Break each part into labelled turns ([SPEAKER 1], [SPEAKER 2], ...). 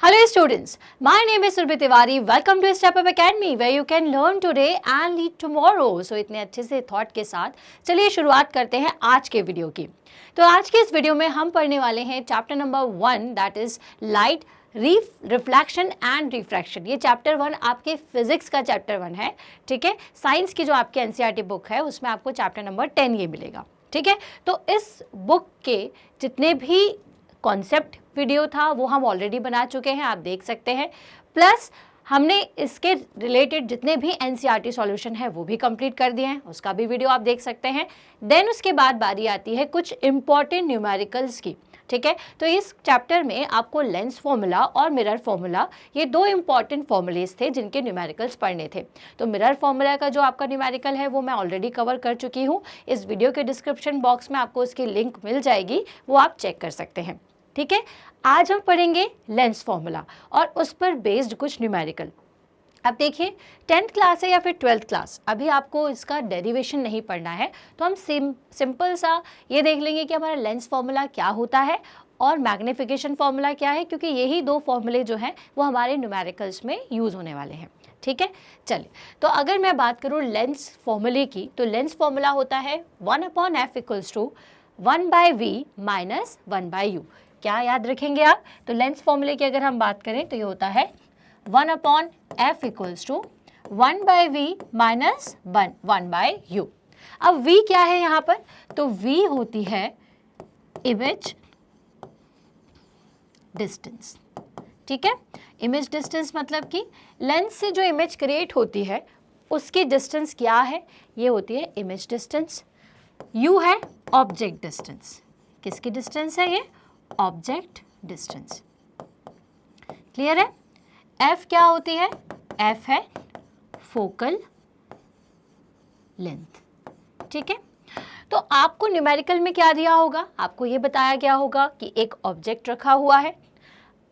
[SPEAKER 1] Hello students, my name is Surbhi Tiwari. Welcome to Step Up Academy where you can learn today and lead tomorrow. So इतने अच्छे से thought के साथ चलिए शुरुआत करते हैं आज के वीडियो की। तो आज के इस वीडियो में हम पढ़ने वाले हैं chapter number 1 that is light reflection and refraction. ये चैप्टर 1 आपके फिजिक्स का चैप्टर 1 है, ठीक है। साइंस की जो आपकी एनसीईआरटी बुक है उसमें आपको चैप्टर नंबर 10 ये मिलेगा, ठीक है। तो इस बुक के जितने भी कॉन्सेप्ट वीडियो था वो हम ऑलरेडी बना चुके हैं, आप देख सकते हैं। प्लस हमने इसके रिलेटेड जितने भी एनसीईआरटी सॉल्यूशन है वो भी कंप्लीट कर दिए हैं, उसका भी वीडियो आप देख सकते हैं। देन उसके बाद बारी आती है कुछ इंपॉर्टेंट न्यूमेरिकल्स की, ठीक है। तो इस चैप्टर में आपको लेंस फॉर्मूला और मिरर फॉर्मूला, ये दो इंपॉर्टेंट फॉर्मूलेज थे जिनके न्यूमेरिकल्स पढ़ने थे। तो मिरर फॉर्मूला का जो आपका न्यूमेरिकल है वो मैं ऑलरेडी कवर कर चुकी हूँ। इस वीडियो के डिस्क्रिप्शन बॉक्स में आपको इसकी लिंक मिल जाएगी, वो आप चेक कर सकते हैं, ठीक है। आज हम पढ़ेंगे लेंस फॉर्मूला और उस पर बेस्ड कुछ न्यूमेरिकल। अब देखिए 10th क्लास है या फिर 12th क्लास, अभी आपको इसका डेरिवेशन नहीं पढ़ना है, तो हम सिंपल सा ये देख लेंगे कि हमारा लेंस फॉर्मूला क्या होता है और मैग्नीफिकेशन फॉर्मूला क्या है, क्योंकि यही दो फॉर्मूले जो हैं वो हमारे न्यूमेरिकल्स में यूज़ होने वाले हैं, ठीक है। चलिए, तो अगर मैं बात करूँ लेंस फॉर्मूले की, तो लेंस फॉर्मूला होता है 1/f = 1/v - 1/u। क्या याद रखेंगे आप? तो लेंस फॉर्मूले की अगर हम बात करें तो ये होता है 1/f = 1/v - 1/u। अब v क्या है यहाँ पर? तो v होती है इमेज डिस्टेंस, ठीक है। इमेज डिस्टेंस मतलब कि लेंस से जो इमेज क्रिएट होती है उसकी डिस्टेंस क्या है? ये होती है इमेज डिस्टेंस। u है ऑब्जेक्ट डिस्टेंस। किसकी डिस्टेंस है ये? Object distance. क्लियर है? f क्या होती है? f है फोकल लेंथ, ठीक है। तो आपको न्यूमेरिकल में क्या दिया होगा? आपको ये बताया गया होगा कि एक ऑब्जेक्ट रखा हुआ है,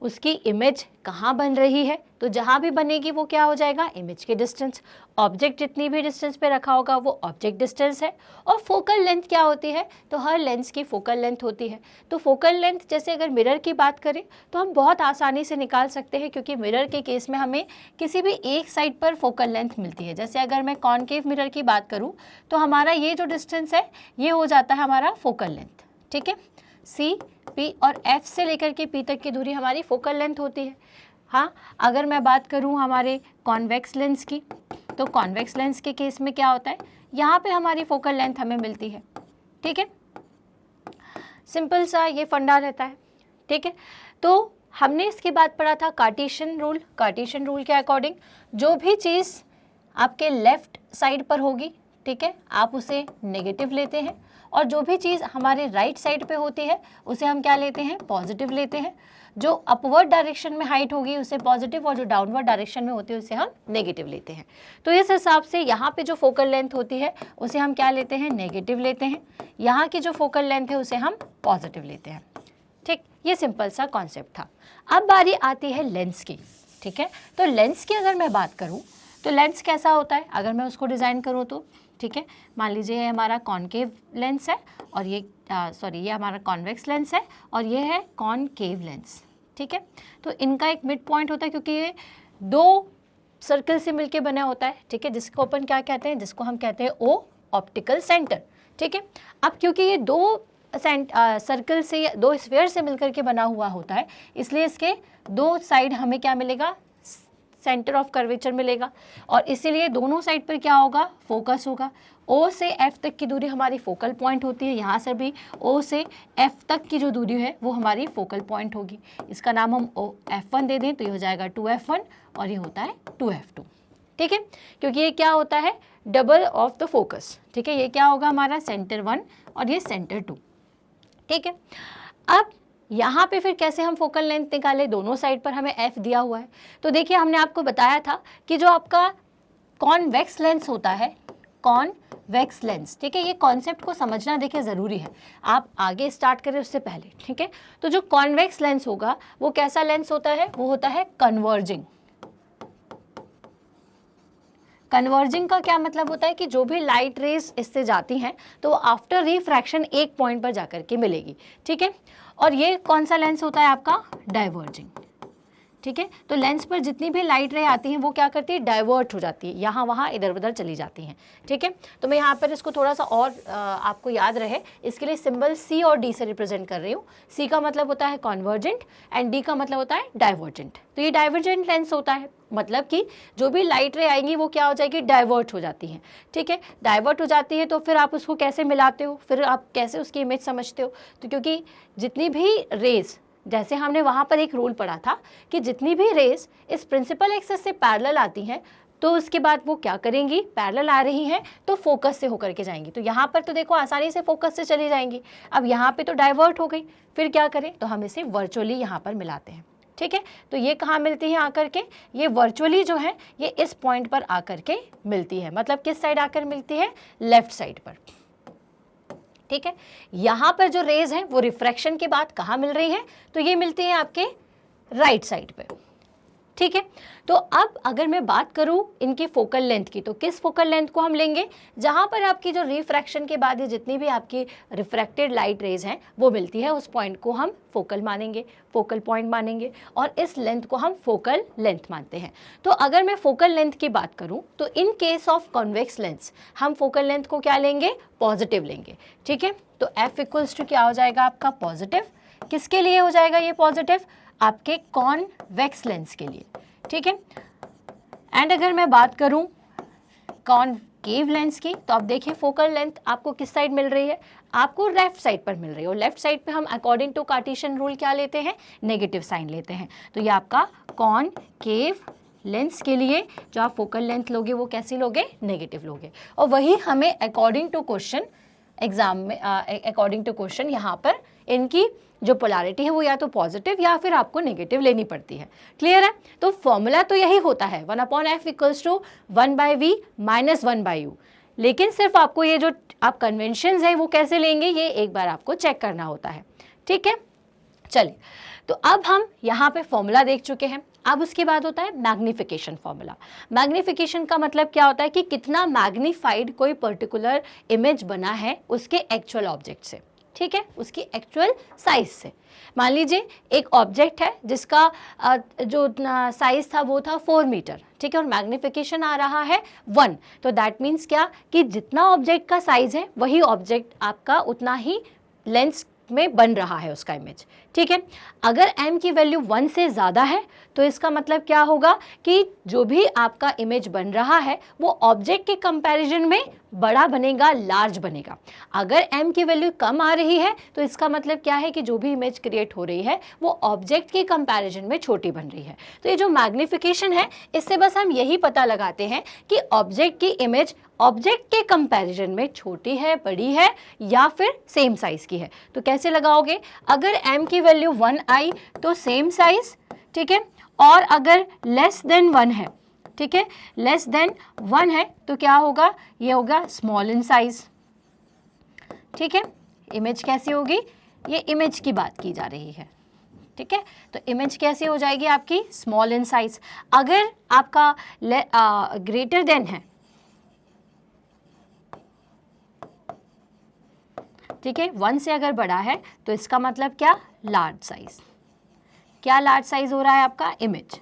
[SPEAKER 1] उसकी इमेज कहाँ बन रही है, तो जहाँ भी बनेगी वो क्या हो जाएगा? इमेज के डिस्टेंस। ऑब्जेक्ट जितनी भी डिस्टेंस पे रखा होगा वो ऑब्जेक्ट डिस्टेंस है। और फोकल लेंथ क्या होती है? तो हर लेंस की फोकल लेंथ होती है। तो फोकल लेंथ जैसे अगर मिरर की बात करें तो हम बहुत आसानी से निकाल सकते हैं, क्योंकि मिरर के केस में हमें किसी भी एक साइड पर फोकल लेंथ मिलती है। जैसे अगर मैं कॉनकेव मिरर की बात करूँ तो हमारा ये जो डिस्टेंस है ये हो जाता है हमारा फोकल लेंथ, ठीक है। सी, पी और एफ से लेकर के पी तक की दूरी हमारी फोकल लेंथ होती है। हाँ, अगर मैं बात करूँ हमारे कॉन्वेक्स लेंस की, तो कॉन्वेक्स लेंस के केस में क्या होता है? यहाँ पे हमारी फोकल लेंथ हमें मिलती है, ठीक है। सिंपल सा ये फंडा रहता है, ठीक है। तो हमने इसके बाद पढ़ा था कार्टेशियन रूल। कार्टेशियन रूल के अकॉर्डिंग जो भी चीज़ आपके लेफ्ट साइड पर होगी, ठीक है, आप उसे नेगेटिव लेते हैं, और जो भी चीज़ हमारे राइट साइड पे होती है उसे हम क्या लेते हैं? पॉजिटिव लेते हैं। जो अपवर्ड डायरेक्शन में हाइट होगी उसे पॉजिटिव, और जो डाउनवर्ड डायरेक्शन में होती है उसे हम नेगेटिव लेते हैं। तो इस हिसाब से यहाँ पे जो फोकल लेंथ होती है उसे हम क्या लेते हैं? नेगेटिव लेते हैं। यहाँ की जो फोकल लेंथ है उसे हम पॉजिटिव लेते हैं, ठीक। ये सिंपल सा कॉन्सेप्ट था। अब बारी आती है लेंस की, ठीक है। तो लेंस की अगर मैं बात करूँ तो लेंस कैसा होता है अगर मैं उसको डिज़ाइन करूँ तो, ठीक है। मान लीजिए ये हमारा कॉनकेव लेंस है और ये ये हमारा कॉन्वेक्स लेंस है और ये है कॉनकेव लेंस, ठीक है। तो इनका एक मिड पॉइंट होता है, क्योंकि ये दो सर्कल से मिलके बना होता है, ठीक है, जिसको अपन क्या कहते हैं? जिसको हम कहते हैं ओ ऑप्टिकल सेंटर, ठीक है। अब क्योंकि ये दो सर्कल से, दो स्फीयर से मिलकर के बना हुआ होता है, इसलिए इसके दो साइड हमें क्या मिलेगा? सेंटर ऑफ कर्वेचर मिलेगा, और इसीलिए दोनों साइड पर क्या होगा? फोकस होगा। O से F तक की दूरी हमारी फोकल पॉइंट होती है, यहाँ से भी O से F तक की जो दूरी है वो हमारी फोकल पॉइंट होगी। इसका नाम हम F1 दे दें तो ये हो जाएगा 2F1 और ये होता है 2F2, ठीक है, क्योंकि ये क्या होता है? डबल ऑफ द फोकस, ठीक है। ये क्या होगा हमारा? सेंटर 1 और ये सेंटर 2, ठीक है। अब यहाँ पे फिर कैसे हम फोकल लेंथ निकालें? दोनों साइड पर हमें f दिया हुआ है। तो देखिए हमने आपको बताया था कि जो आपका कॉन्वेक्स लेंस होता है, कॉन्वेक्स लेंस, ठीक है, ये कॉन्सेप्ट को समझना देखिए ज़रूरी है, आप आगे स्टार्ट करें उससे पहले, ठीक है। तो जो कॉन्वेक्स लेंस होगा वो कैसा लेंस होता है? वो होता है कन्वर्जिंग। कन्वर्जिंग का क्या मतलब होता है? कि जो भी लाइट रेज इससे जाती हैं तो आफ्टर रिफ्रैक्शन एक पॉइंट पर जाकर के मिलेगी, ठीक है। और ये कौन सा लेंस होता है आपका? डाइवर्जिंग, ठीक है। तो लेंस पर जितनी भी लाइट रे आती हैं वो क्या करती है, डाइवर्ट हो जाती है, यहाँ वहाँ इधर उधर चली जाती हैं, ठीक है। तो मैं यहाँ पर इसको थोड़ा सा और आपको याद रहे इसके लिए सिंबल सी और डी से रिप्रेजेंट कर रही हूँ। सी का मतलब होता है कॉन्वर्जेंट एंड डी का मतलब होता है डाइवर्जेंट। तो ये डाइवर्जेंट लेंस होता है, मतलब कि जो भी लाइट रे आएंगी वो क्या हो जाएगी, डाइवर्ट हो जाती हैं, ठीक है। डाइवर्ट हो जाती है तो फिर आप उसको कैसे मिलाते हो, फिर आप कैसे उसकी इमेज समझते हो। तो क्योंकि जितनी भी रेज, जैसे हमने वहाँ पर एक रूल पढ़ा था कि जितनी भी रेस इस प्रिंसिपल एक्सिस से पैरेलल आती हैं तो उसके बाद वो क्या करेंगी, पैरेलल आ रही हैं तो फोकस से होकर के जाएंगी। तो यहाँ पर तो देखो आसानी से फोकस से चली जाएंगी, अब यहाँ पे तो डाइवर्ट हो गई, फिर क्या करें, तो हम इसे वर्चुअली यहाँ पर मिलाते हैं, ठीक है। तो ये कहाँ मिलती है आकर के, ये वर्चुअली जो है ये इस पॉइंट पर आकर के मिलती है, मतलब किस साइड आकर मिलती है, लेफ्ट साइड पर, ठीक है। यहाँ पर जो रेज हैं वो रिफ्रैक्शन के बाद कहाँ मिल रही हैं, तो ये मिलती है आपके राइट साइड पे, ठीक है। तो अब अगर मैं बात करूं इनकी फोकल लेंथ की, तो किस फोकल लेंथ को हम लेंगे, जहां पर आपकी जो रिफ्रैक्शन के बाद ये जितनी भी आपकी रिफ्रैक्टेड लाइट रेज हैं वो मिलती है, उस पॉइंट को हम फोकल मानेंगे, फोकल पॉइंट मानेंगे, और इस लेंथ को हम फोकल लेंथ मानते हैं। तो अगर मैं फोकल लेंथ की बात करूं तो in case of convex lens हम फोकल लेंथ को क्या लेंगे, पॉजिटिव लेंगे, ठीक है। तो F इक्वल्स टू क्या हो जाएगा आपका, पॉजिटिव। किसके लिए हो जाएगा ये पॉजिटिव, आपके कॉन्वेक्स लेंस के लिए, ठीक है। एंड अगर मैं बात करूं कॉनकेव लेंस की, तो आप देखिए फोकल लेंथ आपको किस साइड मिल रही है, आपको लेफ्ट साइड पर मिल रही है, और लेफ्ट साइड पे हम अकॉर्डिंग टू कार्टेशियन रूल क्या लेते हैं, नेगेटिव साइन लेते हैं। तो ये आपका कॉनकेव लेंस के लिए जो आप फोकल लेंथ लोगे वो कैसी लोगे, नेगेटिव लोगे। और वही हमें अकॉर्डिंग टू क्वेश्चन एग्जाम में अकॉर्डिंग टू क्वेश्चन यहाँ पर इनकी जो पोलैरिटी है वो या तो पॉजिटिव या फिर आपको नेगेटिव लेनी पड़ती है, क्लियर है। तो फॉर्मूला तो यही होता है 1/f equals to 1/v minus 1/u, लेकिन सिर्फ आपको ये जो आप कन्वेंशंस है वो कैसे लेंगे ये एक बार आपको चेक करना होता है, ठीक है। चलिए, तो अब हम यहाँ पे फॉर्मूला देख चुके हैं, अब उसके बाद होता है मैग्निफिकेशन फॉर्मूला। मैग्निफिकेशन का मतलब क्या होता है कि कितना मैग्नीफाइड कोई पर्टिकुलर इमेज बना है उसके एक्चुअल ऑब्जेक्ट से, ठीक है, उसकी एक्चुअल साइज से। मान लीजिए एक ऑब्जेक्ट है जिसका जो साइज था वो था 4 मीटर, ठीक है, और मैग्निफिकेशन आ रहा है 1, तो दैट मीन्स क्या कि जितना ऑब्जेक्ट का साइज है वही ऑब्जेक्ट आपका उतना ही लेंस में बन रहा है उसका इमेज, ठीक है। अगर m की वैल्यू 1 से ज़्यादा है तो इसका मतलब क्या होगा कि जो भी आपका इमेज बन रहा है वो ऑब्जेक्ट के कंपैरिजन में बड़ा बनेगा, लार्ज बनेगा। अगर m की वैल्यू कम आ रही है तो इसका मतलब क्या है कि जो भी इमेज क्रिएट हो रही है वो ऑब्जेक्ट के कंपैरिजन में छोटी बन रही है। तो ये जो मैग्निफिकेशन है इससे बस हम यही पता लगाते हैं कि ऑब्जेक्ट की इमेज ऑब्जेक्ट के कंपैरिजन में छोटी है, बड़ी है या फिर सेम साइज की है। तो कैसे लगाओगे, अगर m की वैल्यू 1 आई तो सेम साइज, ठीक है, और अगर लेस देन 1 है, ठीक है, लेस देन 1 है तो क्या होगा, ये होगा स्मॉल इन साइज, ठीक है। इमेज कैसी होगी, ये इमेज की बात की जा रही है, ठीक है। तो इमेज कैसी हो जाएगी आपकी, स्मॉल इन साइज। अगर आपका ग्रेटर देन है, ठीक है, 1 से अगर बड़ा है तो इसका मतलब क्या, लार्ज साइज। क्या लार्ज साइज हो रहा है आपका, इमेज।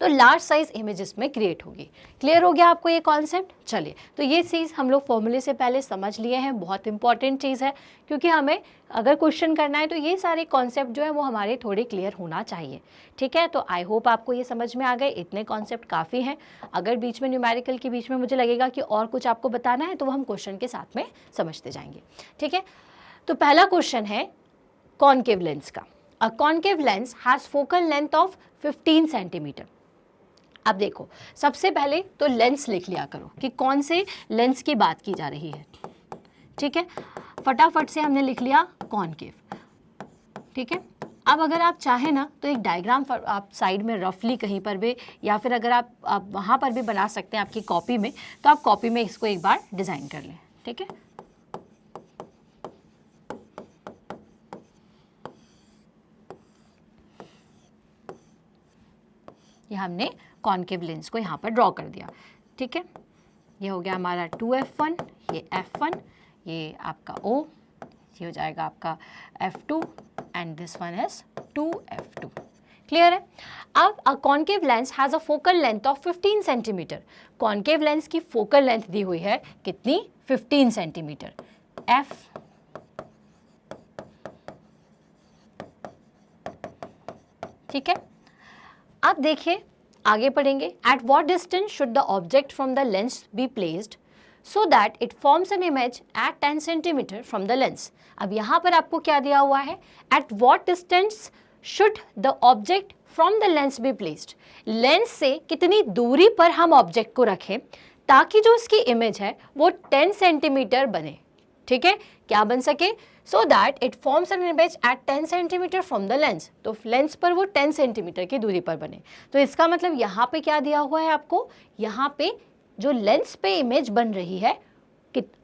[SPEAKER 1] तो लार्ज साइज इमेजेस में क्रिएट होगी। क्लियर हो गया आपको ये कॉन्सेप्ट। चलिए, तो ये चीज़ हम लोग फॉर्मूले से पहले समझ लिए हैं, बहुत इंपॉर्टेंट चीज़ है, क्योंकि हमें अगर क्वेश्चन करना है तो ये सारे कॉन्सेप्ट जो है वो हमारे थोड़े क्लियर होना चाहिए, ठीक है। तो आई होप आपको ये समझ में आ गए, इतने कॉन्सेप्ट काफ़ी हैं। अगर बीच में न्यूमेरिकल के बीच में मुझे लगेगा कि और कुछ आपको बताना है तो वो हम क्वेश्चन के साथ में समझते जाएंगे, ठीक है। तो पहला क्वेश्चन है कॉनकेव लेंस का। A concave lens has focal length of 15 centimetre. अब देखो, सबसे पहले तो लेंस लिख लिया करो कि कौन से लेंस की बात की जा रही है, ठीक है। फटाफट से हमने लिख लिया कॉनकेव, ठीक है। अब अगर आप चाहें ना तो एक डायग्राम आप साइड में रफली कहीं पर भी, या फिर अगर आप वहाँ पर भी बना सकते हैं आपकी कॉपी में, तो आप कॉपी में इसको एक बार डिज़ाइन कर लें, ठीक है। ये हमने कॉनकेव लेंस को यहाँ पर ड्रॉ कर दिया, ठीक है। ये हो गया हमारा 2f1, ये f1, ये आपका O, ये हो जाएगा आपका F2 and this one is 2F2। Clear है। अब a concave lens has a focal length of 15 centimetre. Concave lens की फोकल लेंथ दी हुई है कितनी? 15 सेंटीमीटर। F ठीक है। अब देखिए आगे पढ़ेंगे। At what distance should the object from the lens be placed so that it forms an image at 10 centimetre from the lens. अब यहाँ पर आपको क्या दिया हुआ है? At what distance should the object from the lens be placed. Lens से कितनी दूरी पर हम ऑब्जेक्ट को रखें ताकि जो उसकी इमेज है वो 10 सेंटीमीटर बने। ठीक है, क्या बन सके? So that it forms an image at 10 centimetre from the lens. तो लेंस पर वो 10 सेंटीमीटर की दूरी पर बने। तो इसका मतलब यहाँ पे क्या दिया हुआ है आपको? यहाँ पे जो लेंस पे इमेज बन रही है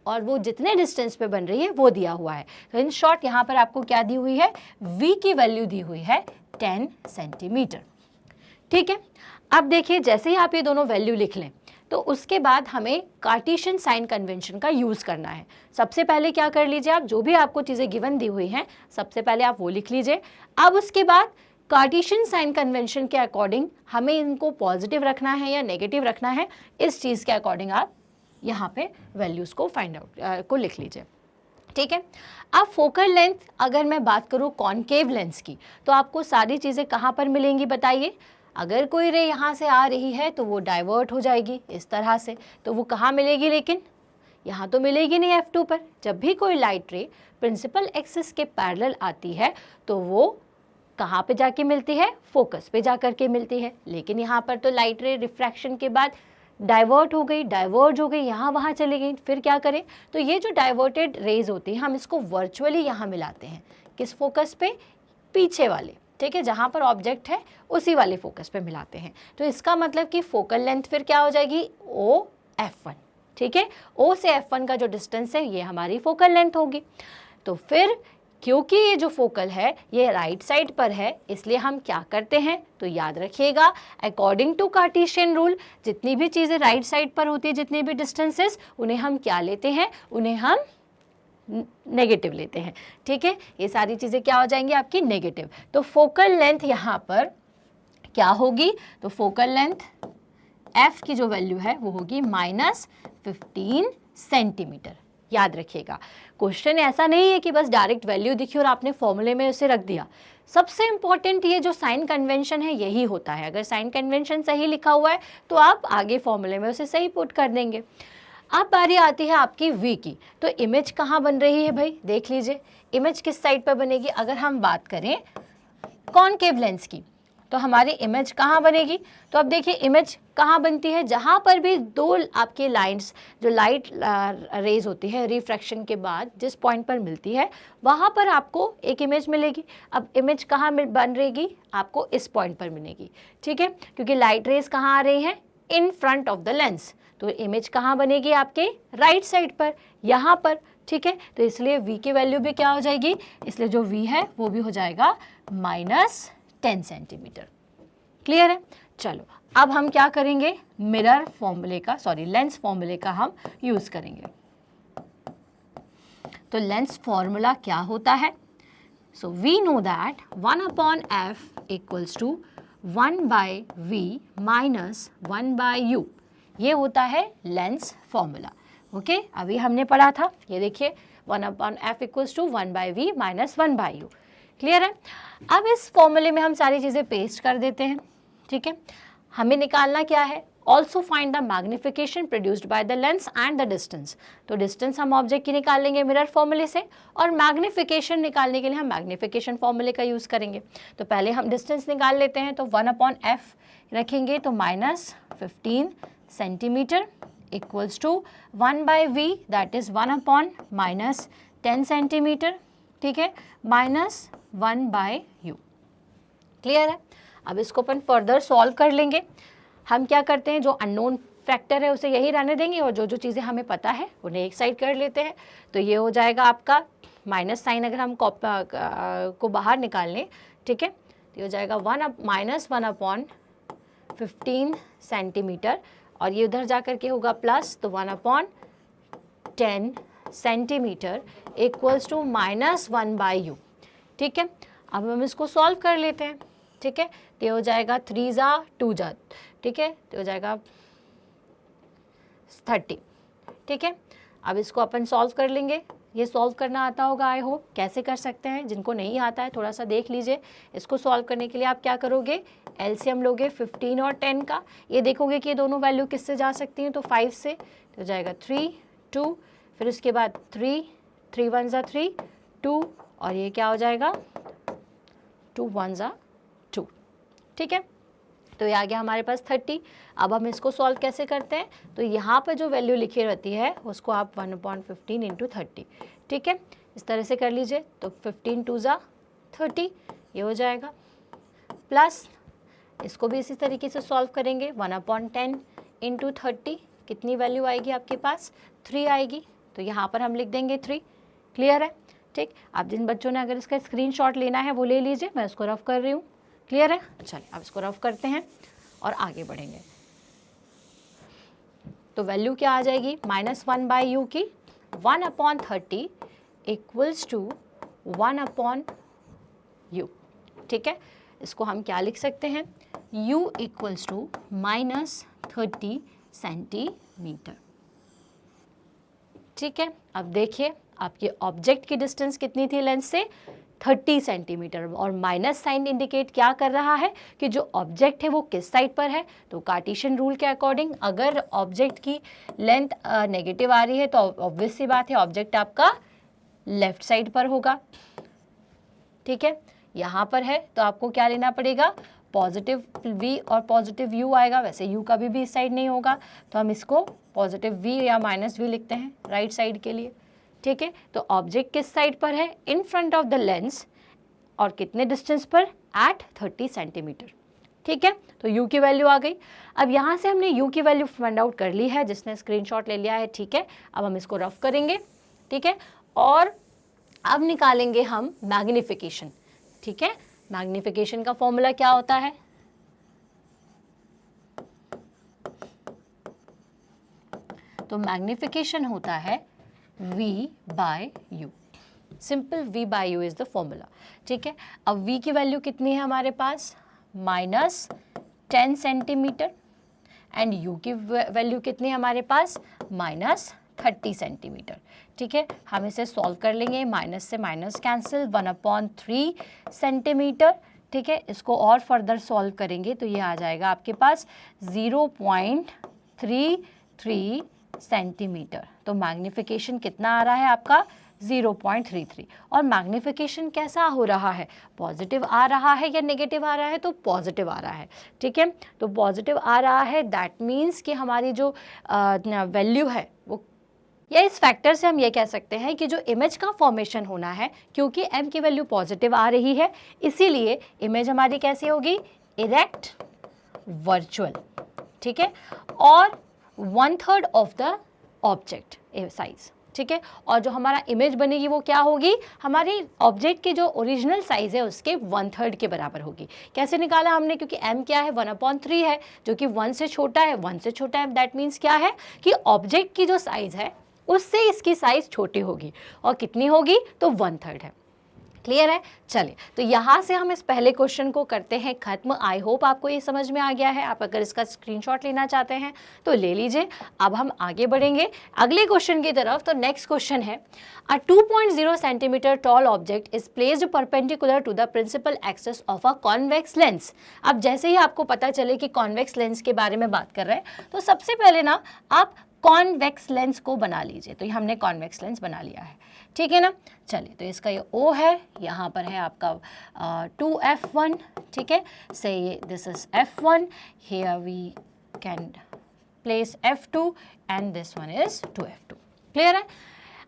[SPEAKER 1] और वो जितने डिस्टेंस पे बन रही है वो दिया हुआ है। तो इन शॉर्ट यहाँ पर आपको क्या दी हुई है? v की वैल्यू दी हुई है 10 सेंटीमीटर। ठीक है, अब देखिए जैसे ही आप ये दोनों वैल्यू लिख लें तो उसके बाद हमें कार्टेशियन साइन कन्वेंशन का यूज़ करना है। सबसे पहले क्या कर लीजिए आप, जो भी आपको चीज़ें गिवन दी हुई हैं सबसे पहले आप वो लिख लीजिए। अब उसके बाद कार्टेशियन साइन कन्वेंशन के अकॉर्डिंग हमें इनको पॉजिटिव रखना है या नेगेटिव रखना है, इस चीज़ के अकॉर्डिंग आप यहाँ पे वैल्यूज़ को फाइंड आउट को लिख लीजिए। ठीक है, अब फोकल लेंथ अगर मैं बात करूँ कॉन्केव लेंस की तो आपको सारी चीज़ें कहाँ पर मिलेंगी बताइए? अगर कोई रे यहाँ से आ रही है तो वो डाइवर्ट हो जाएगी इस तरह से, तो वो कहाँ मिलेगी? लेकिन यहाँ तो मिलेगी नहीं F2 पर। जब भी कोई लाइट रे प्रिंसिपल एक्सिस के पैरेलल आती है तो वो कहाँ पे जाके मिलती है? फोकस पे जा कर के मिलती है। लेकिन यहाँ पर तो लाइट रे रिफ्रैक्शन के बाद डाइवर्ट हो गई, डाइवर्ज हो गई, यहाँ वहाँ चली गई, फिर क्या करें? तो ये जो डाइवर्टेड रेज होती हैं हम इसको वर्चुअली यहाँ मिलाते हैं। किस फोकस पे? पीछे वाले। ठीक है, जहाँ पर ऑब्जेक्ट है उसी वाले फोकस पे मिलाते हैं। तो इसका मतलब कि फोकल लेंथ फिर क्या हो जाएगी? OF1। ठीक है, O से F1 का जो डिस्टेंस है ये हमारी फोकल लेंथ होगी। तो फिर क्योंकि ये जो फोकल है ये राइट साइड पर है इसलिए हम क्या करते हैं? तो याद रखिएगा अकॉर्डिंग टू कार्टेशियन रूल जितनी भी चीज़ें राइट साइड पर होती है, जितनी भी डिस्टेंसेस, उन्हें हम क्या लेते हैं? उन्हें हम नेगेटिव लेते हैं। ठीक है, ये सारी चीज़ें क्या हो जाएंगी? आपकी नेगेटिव। तो फोकल लेंथ यहाँ पर क्या होगी? तो फोकल लेंथ F की जो वैल्यू है वो होगी -15 सेंटीमीटर। याद रखिएगा क्वेश्चन ऐसा नहीं है कि बस डायरेक्ट वैल्यू दिखी और आपने फॉर्मूले में उसे रख दिया। सबसे इंपॉर्टेंट ये जो साइन कन्वेंशन है यही होता है। अगर साइन कन्वेंशन सही लिखा हुआ है तो आप आगे फॉर्मूले में उसे सही पुट कर देंगे। अब बारी आती है आपकी V की। तो इमेज कहाँ बन रही है भाई? देख लीजिए इमेज किस साइड पर बनेगी। अगर हम बात करें कॉन्केव लेंस की तो हमारी इमेज कहाँ बनेगी? तो अब देखिए इमेज कहाँ बनती है? जहाँ पर भी दो आपके लाइंस जो लाइट रेज होती है रिफ्रैक्शन के बाद जिस पॉइंट पर मिलती है वहाँ पर आपको एक इमेज मिलेगी। अब इमेज कहाँ बन रहेगी? आपको इस पॉइंट पर मिलेगी। ठीक है, क्योंकि लाइट रेज कहाँ आ रही हैं? इन फ्रंट ऑफ द लेंस। तो इमेज कहाँ बनेगी? आपके राइट साइड पर, यहाँ पर। ठीक है, तो इसलिए V की वैल्यू भी क्या हो जाएगी? इसलिए जो V है वो भी हो जाएगा -10 सेंटीमीटर। क्लियर है? चलो अब हम क्या करेंगे? मिरर फॉर्मूले का लेंस फॉर्मूले का हम यूज करेंगे। तो लेंस फॉर्मूला क्या होता है? So we know that 1/f = 1/v - 1/u। ये होता है लेंस फॉर्मूला। ओके, अभी हमने पढ़ा था, ये देखिए 1/f = 1/v - 1/u। क्लियर है? अब इस फॉर्मूले में हम सारी चीज़ें पेस्ट कर देते हैं। ठीक है, हमें निकालना क्या है? Also find the magnification produced by the lens and the distance. तो डिस्टेंस हम ऑब्जेक्ट की निकाल लेंगे मिरर फॉर्मूले से और मैग्निफिकेशन निकालने के लिए हम मैग्निफिकेशन फॉर्मूले का यूज़ करेंगे। तो पहले हम डिस्टेंस निकाल लेते हैं। तो 1/f रखेंगे तो -15 centimetre = 1/v that is 1/- 10 centimetre. ठीक है, -1/u। क्लियर है? अब इसको अपन फर्दर सॉल्व कर लेंगे। हम क्या करते हैं? जो अननोन फैक्टर है उसे यही रहने देंगे और जो जो चीज़ें हमें पता है उन्हें एक साइड कर लेते हैं। तो ये हो जाएगा आपका माइनस साइन अगर हम को बाहर निकाल लें। ठीक है, तो ये हो जाएगा -1/15 सेंटीमीटर और ये उधर जा कर के होगा प्लस, तो 1/10 सेंटीमीटर इक्वल्स टू -1/u। ठीक है, अब हम इसको सॉल्व कर लेते हैं। ठीक है, तो हो जाएगा 3 जा 2 जा, ठीक है, तो हो जाएगा 30। ठीक है, अब इसको अपन सॉल्व कर लेंगे। ये सॉल्व करना आता होगा आई होप। कैसे कर सकते हैं, जिनको नहीं आता है थोड़ा सा देख लीजिए। इसको सॉल्व करने के लिए आप क्या करोगे, एलसीएम लोगे 15 और 10 का। ये देखोगे कि ये दोनों वैल्यू किससे जा सकती हैं, तो 5 से, तो हो जाएगा 3 2, फिर उसके बाद 3 3 1 जा 3 2, और ये क्या हो जाएगा 2 1 जा 2। ठीक है, तो ये आ गया हमारे पास 30। अब हम इसको सॉल्व कैसे करते हैं, तो यहाँ पर जो वैल्यू लिखी रहती है उसको आप 1/15 इंटू 30, ठीक है, इस तरह से कर लीजिए। तो 15 2 जा 30 ये हो जाएगा, प्लस इसको भी इसी तरीके से सॉल्व करेंगे। 1/10 इंटू 30 कितनी वैल्यू आएगी आपके पास, 3 आएगी, तो यहाँ पर हम लिख देंगे 3। क्लियर है, ठीक। अब जिन बच्चों ने अगर इसका स्क्रीनशॉट लेना है वो ले लीजिए, मैं इसको रफ कर रही हूँ। क्लियर है, चलिए अब इसको रफ करते हैं और आगे बढ़ेंगे। तो वैल्यू क्या आ जाएगी, -1/u की 1/30 इक्वल्स टू 1/u। ठीक है, इसको हम क्या लिख सकते हैं, u इक्वल्स टू -30 सेंटीमीटर। ठीक है, अब देखिए आपके ऑब्जेक्ट की डिस्टेंस कितनी थी लेंस से, 30 सेंटीमीटर, और माइनस साइन इंडिकेट क्या कर रहा है कि जो ऑब्जेक्ट है वो किस साइड पर है। तो कार्टेशियन रूल के अकॉर्डिंग अगर ऑब्जेक्ट की लेंथ नेगेटिव आ रही है तो ऑब्वियस सी बात है ऑब्जेक्ट आपका लेफ्ट साइड पर होगा। ठीक है, यहाँ पर है तो आपको क्या लेना पड़ेगा, पॉजिटिव v और पॉजिटिव u आएगा। वैसे u का भी इस साइड नहीं होगा, तो हम इसको पॉजिटिव v या -v लिखते हैं राइट साइड के लिए। ठीक है, तो ऑब्जेक्ट किस साइड पर है, इन फ्रंट ऑफ द लेंस, और कितने डिस्टेंस पर, एट 30 सेंटीमीटर। ठीक है, तो u की वैल्यू आ गई। अब यहाँ से हमने u की वैल्यू फाइंड आउट कर ली है, जिसने स्क्रीनशॉट ले लिया है। ठीक है, अब हम इसको रफ करेंगे। ठीक है, और अब निकालेंगे हम मैग्निफिकेशन। ठीक है, मैग्निफिकेशन का फॉर्मूला क्या होता है, तो मैग्निफिकेशन होता है v/u, simple v/u is the formula. ठीक है, अब v की वैल्यू कितनी है हमारे पास, -10 सेंटीमीटर, एंड u की वैल्यू कितनी है हमारे पास, -30 सेंटीमीटर। ठीक है, हम इसे सॉल्व कर लेंगे, माइनस से माइनस कैंसिल, 1/3 सेंटीमीटर। ठीक है, इसको और फर्दर सॉल्व करेंगे तो ये आ जाएगा आपके पास 0.33 सेंटीमीटर। तो मैग्निफिकेशन कितना आ रहा है आपका, 0.33। और मैग्निफिकेशन कैसा हो रहा है, पॉजिटिव आ रहा है या नेगेटिव आ रहा है, तो पॉजिटिव आ रहा है। ठीक है, तो पॉजिटिव आ रहा है, दैट मीन्स कि हमारी जो वैल्यू है वो, या इस फैक्टर से हम ये कह सकते हैं कि जो इमेज का फॉर्मेशन होना है, क्योंकि m की वैल्यू पॉजिटिव आ रही है, इसीलिए इमेज हमारी कैसी होगी, इरेक्ट वर्चुअल। ठीक है, और 1/3 ऑफ द ऑब्जेक्ट साइज। ठीक है, और जो हमारा इमेज बनेगी वो क्या होगी, हमारी ऑब्जेक्ट की जो ओरिजिनल साइज है उसके 1/3 के बराबर होगी। कैसे निकाला हमने, क्योंकि m क्या है, 1/3 है, जो कि 1 से छोटा है, 1 से छोटा है, दैट मीन्स क्या है कि ऑब्जेक्ट की जो साइज है उससे इसकी साइज छोटी होगी, और कितनी होगी, तो 1/3 है। क्लियर है, चलिए तो यहाँ से हम इस पहले क्वेश्चन को करते हैं खत्म। आई होप आपको ये समझ में आ गया है। आप अगर इसका स्क्रीनशॉट लेना चाहते हैं तो ले लीजिए। अब हम आगे बढ़ेंगे अगले क्वेश्चन की तरफ। तो नेक्स्ट क्वेश्चन है, a 2.0 centimetre tall object is placed perpendicular to the principal axis of a convex lens. अब जैसे ही आपको पता चले कि कॉन्वेक्स लेंस के बारे में बात कर रहे हैं, तो सबसे पहले ना आप कॉन्वेक्स लेंस को बना लीजिए। तो ये हमने कॉन्वेक्स लेंस बना लिया है, ठीक है ना। चलिए, तो इसका ये O है, यहाँ पर है आपका 2f1, ठीक है, say this is f1, here we can place f2 and this one is 2f2। Clear है,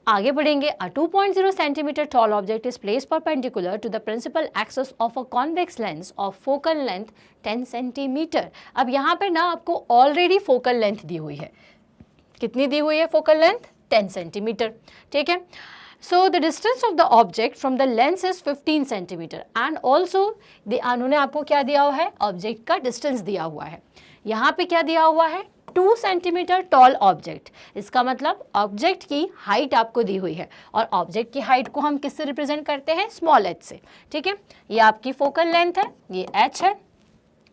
[SPEAKER 1] आगे बढ़ेंगे। A 2.0 centimetre tall object is place perpendicular to the principal axis of a convex lens of focal length 10 centimetre. अब यहाँ पे ना आपको already focal length दी हुई है, कितनी दी हुई है फोकल लेंथ, 10 सेंटीमीटर। ठीक है, so the distance of the object from the lens is 15 centimetre and also उन्होंने आपको क्या दिया हुआ है, ऑब्जेक्ट का डिस्टेंस दिया हुआ है। यहाँ पे क्या दिया हुआ है, 2 सेंटीमीटर टॉल ऑब्जेक्ट। इसका मतलब ऑब्जेक्ट की हाइट आपको दी हुई है और ऑब्जेक्ट की हाइट को हम किससे रिप्रेजेंट करते हैं, स्मॉल h से। ठीक है, ये आपकी फोकल लेंथ है, ये h है,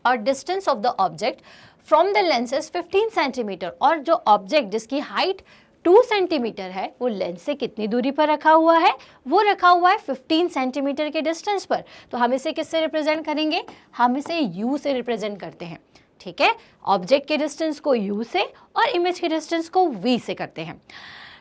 [SPEAKER 1] और distance of the object from the lens is 15 centimetre. और जो ऑब्जेक्ट जिसकी हाइट 2 सेंटीमीटर है वो लेंस से कितनी दूरी पर रखा हुआ है, वो रखा हुआ है 15 सेंटीमीटर के डिस्टेंस पर। तो हम इसे किससे रिप्रेजेंट करेंगे, हम इसे u से रिप्रेजेंट करते हैं। ठीक है, ऑब्जेक्ट के डिस्टेंस को u से और इमेज के डिस्टेंस को v से करते हैं।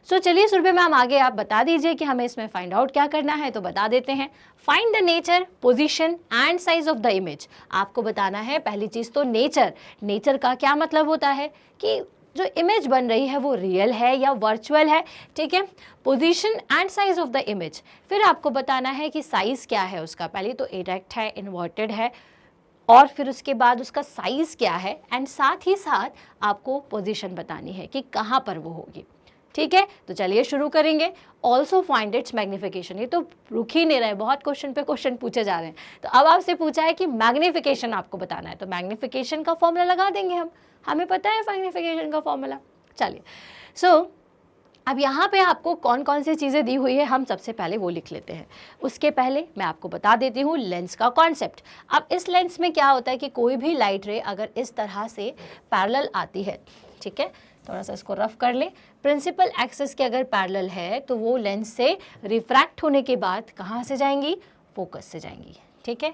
[SPEAKER 1] सो चलिए सुरभि मैम आगे आप बता दीजिए कि हमें इसमें फाइंड आउट क्या करना है। तो बता देते हैं, find the nature, position and size of the image. आपको बताना है पहली चीज तो नेचर। नेचर का क्या मतलब होता है कि जो इमेज बन रही है वो रियल है या वर्चुअल है। ठीक है, position and size of the image. फिर आपको बताना है कि साइज क्या है उसका, पहले तो इरेक्ट है, इन्वर्टेड है, और फिर उसके बाद उसका साइज क्या है, एंड साथ ही साथ आपको पोजीशन बतानी है कि कहाँ पर वो होगी। ठीक है, तो चलिए शुरू करेंगे। Also find its magnification. ये तो रुक ही नहीं रहे, बहुत क्वेश्चन पे क्वेश्चन पूछे जा रहे हैं। तो अब आपसे पूछा है कि मैग्निफिकेशन आपको बताना है, तो मैग्निफिकेशन का फॉर्मूला लगा देंगे हम, हमें पता है मैग्निफिकेशन का फॉर्मूला। चलिए, सो अब यहाँ पे आपको कौन कौन सी चीज़ें दी हुई है हम सबसे पहले वो लिख लेते हैं। उसके पहले मैं आपको बता देती हूँ लेंस का कॉन्सेप्ट। अब इस लेंस में क्या होता है कि कोई भी लाइट रे अगर इस तरह से पैरेलल आती है, ठीक है, थोड़ा सा इसको रफ कर ले, प्रिंसिपल एक्सिस के अगर पैरेलल है तो वो लेंस से रिफ्रैक्ट होने के बाद कहाँ से जाएंगी, फोकस से जाएंगी। ठीक है,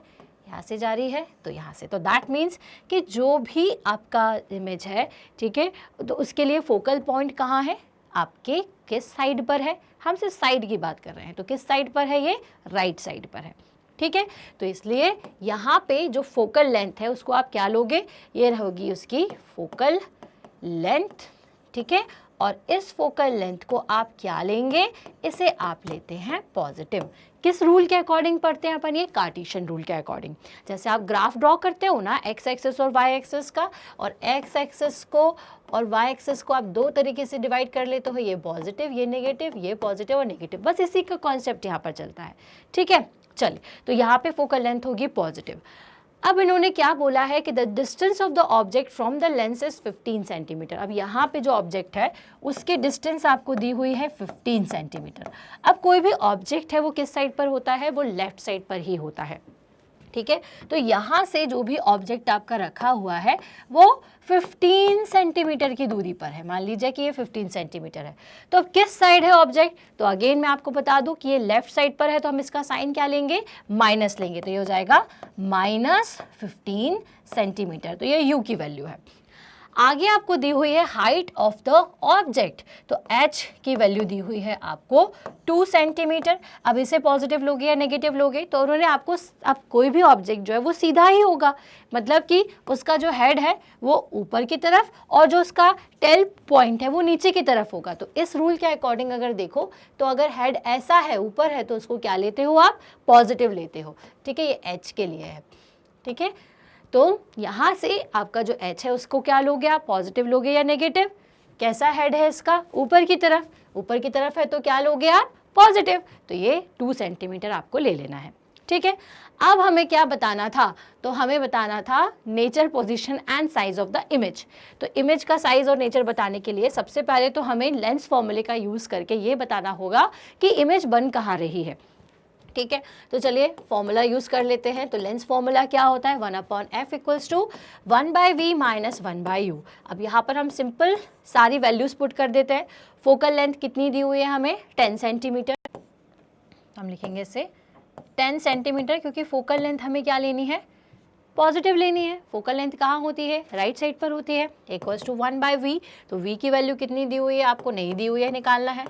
[SPEAKER 1] यहाँ से जा रही है तो यहाँ से, तो दैट मीन्स कि जो भी आपका इमेज है, ठीक है, तो उसके लिए फोकल पॉइंट कहाँ है, आपके किस साइड पर है। हम सिर्फ साइड की बात कर रहे हैं, तो किस साइड पर है, ये राइट साइड पर है। ठीक है, तो इसलिए यहाँ पे जो फोकल लेंथ है उसको आप क्या लोगे, ये होगी उसकी फोकल लेंथ। ठीक है, और इस फोकल लेंथ को आप क्या लेंगे, इसे आप लेते हैं पॉजिटिव। किस रूल के अकॉर्डिंग पढ़ते हैं अपन, ये कार्टेशियन रूल के अकॉर्डिंग। जैसे आप ग्राफ ड्रॉ करते हो ना, एक्स एक्सिस और वाई एक्सिस का, और एक्स एक्सिस को और वाई एक्सिस को आप दो तरीके से डिवाइड कर लेते हो, ये पॉजिटिव, ये नेगेटिव, ये पॉजिटिव और नेगेटिव, बस इसी का कॉन्सेप्ट यहाँ पर चलता है। ठीक है, चलिए, तो यहाँ पे फोकल लेंथ होगी पॉजिटिव। अब इन्होंने क्या बोला है कि the distance of the object from the lens is 15 centimetre. अब यहाँ पे जो ऑब्जेक्ट है उसकी डिस्टेंस आपको दी हुई है 15 सेंटीमीटर। अब कोई भी ऑब्जेक्ट है वो किस साइड पर होता है, वो लेफ्ट साइड पर ही होता है। ठीक है, तो यहाँ से जो भी ऑब्जेक्ट आपका रखा हुआ है वो 15 सेंटीमीटर की दूरी पर है। मान लीजिए कि ये 15 सेंटीमीटर है, तो अब किस साइड है ऑब्जेक्ट, तो अगेन मैं आपको बता दूं कि ये लेफ्ट साइड पर है, तो हम इसका साइन क्या लेंगे, माइनस लेंगे, तो ये हो जाएगा -15 सेंटीमीटर, तो ये u की वैल्यू है। आगे आपको दी हुई है हाइट ऑफ द ऑब्जेक्ट, तो h की वैल्यू दी हुई है आपको 2 सेंटीमीटर। अब इसे पॉजिटिव लोगे या नेगेटिव लोगे, तो उन्होंने आपको, अब कोई भी ऑब्जेक्ट जो है वो सीधा ही होगा, मतलब कि उसका जो हेड है वो ऊपर की तरफ और जो उसका टेल पॉइंट है वो नीचे की तरफ होगा। तो इस रूल के अकॉर्डिंग अगर देखो तो अगर हेड ऐसा है, ऊपर है, तो उसको क्या लेते हो आप, पॉजिटिव लेते हो। ठीक है, ये h के लिए है। ठीक है, तो यहाँ से आपका जो h है उसको क्या लोगे आप, पॉजिटिव लोगे या नेगेटिव। कैसा हेड है इसका, ऊपर की तरफ, ऊपर की तरफ है तो क्या लोगे आप, पॉजिटिव, तो ये 2 सेंटीमीटर आपको ले लेना है। ठीक है, अब हमें क्या बताना था, तो हमें बताना था nature, position and size of the image. तो इमेज का साइज और नेचर बताने के लिए सबसे पहले तो हमें लेंस फॉर्मूले का यूज करके ये बताना होगा कि इमेज बन कहाँ रही है। ठीक है, तो चलिए फॉर्मूला यूज कर लेते हैं। तो लेंस फॉर्मूला क्या होता है, 1/f equals to 1/v minus 1/u। अब यहाँ पर हम सिंपल सारी वैल्यूज पुट कर देते हैं। फोकल लेंथ कितनी दी हुई है हमें, 10 सेंटीमीटर, हम लिखेंगे इसे 10 सेंटीमीटर, क्योंकि फोकल लेंथ हमें क्या लेनी है, पॉजिटिव लेनी है। फोकल लेंथ कहाँ होती है, राइट साइड पर होती है, इक्वल्स टू 1/v। तो v की वैल्यू कितनी दी हुई है, आपको नहीं दी हुई है, निकालना है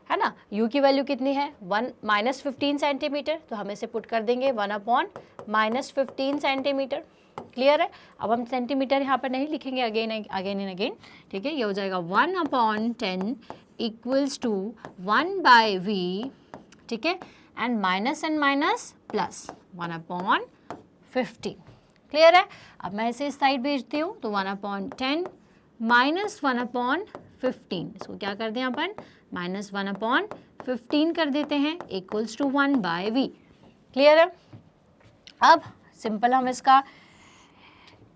[SPEAKER 1] ना। u की वैल्यू कितनी है, -15 सेंटीमीटर, तो हम इसे पुट कर देंगे 1/-15 सेंटीमीटर। क्लियर है, अब हम सेंटीमीटर यहाँ पर नहीं लिखेंगे, अगेन एंड अगेन। ठीक है, ये हो जाएगा 1/10 इक्वल्स टू 1/v। ठीक है, and minus and minus plus 1/15। Clear है, अब मैं इसे इस साइड भेजती हूँ, तो 1/10 माइनस 1/15, इसको क्या कर दें अपन, -1/15 कर देते हैं, इक्वल्स टू 1/v। क्लियर है, अब सिंपल हम इसका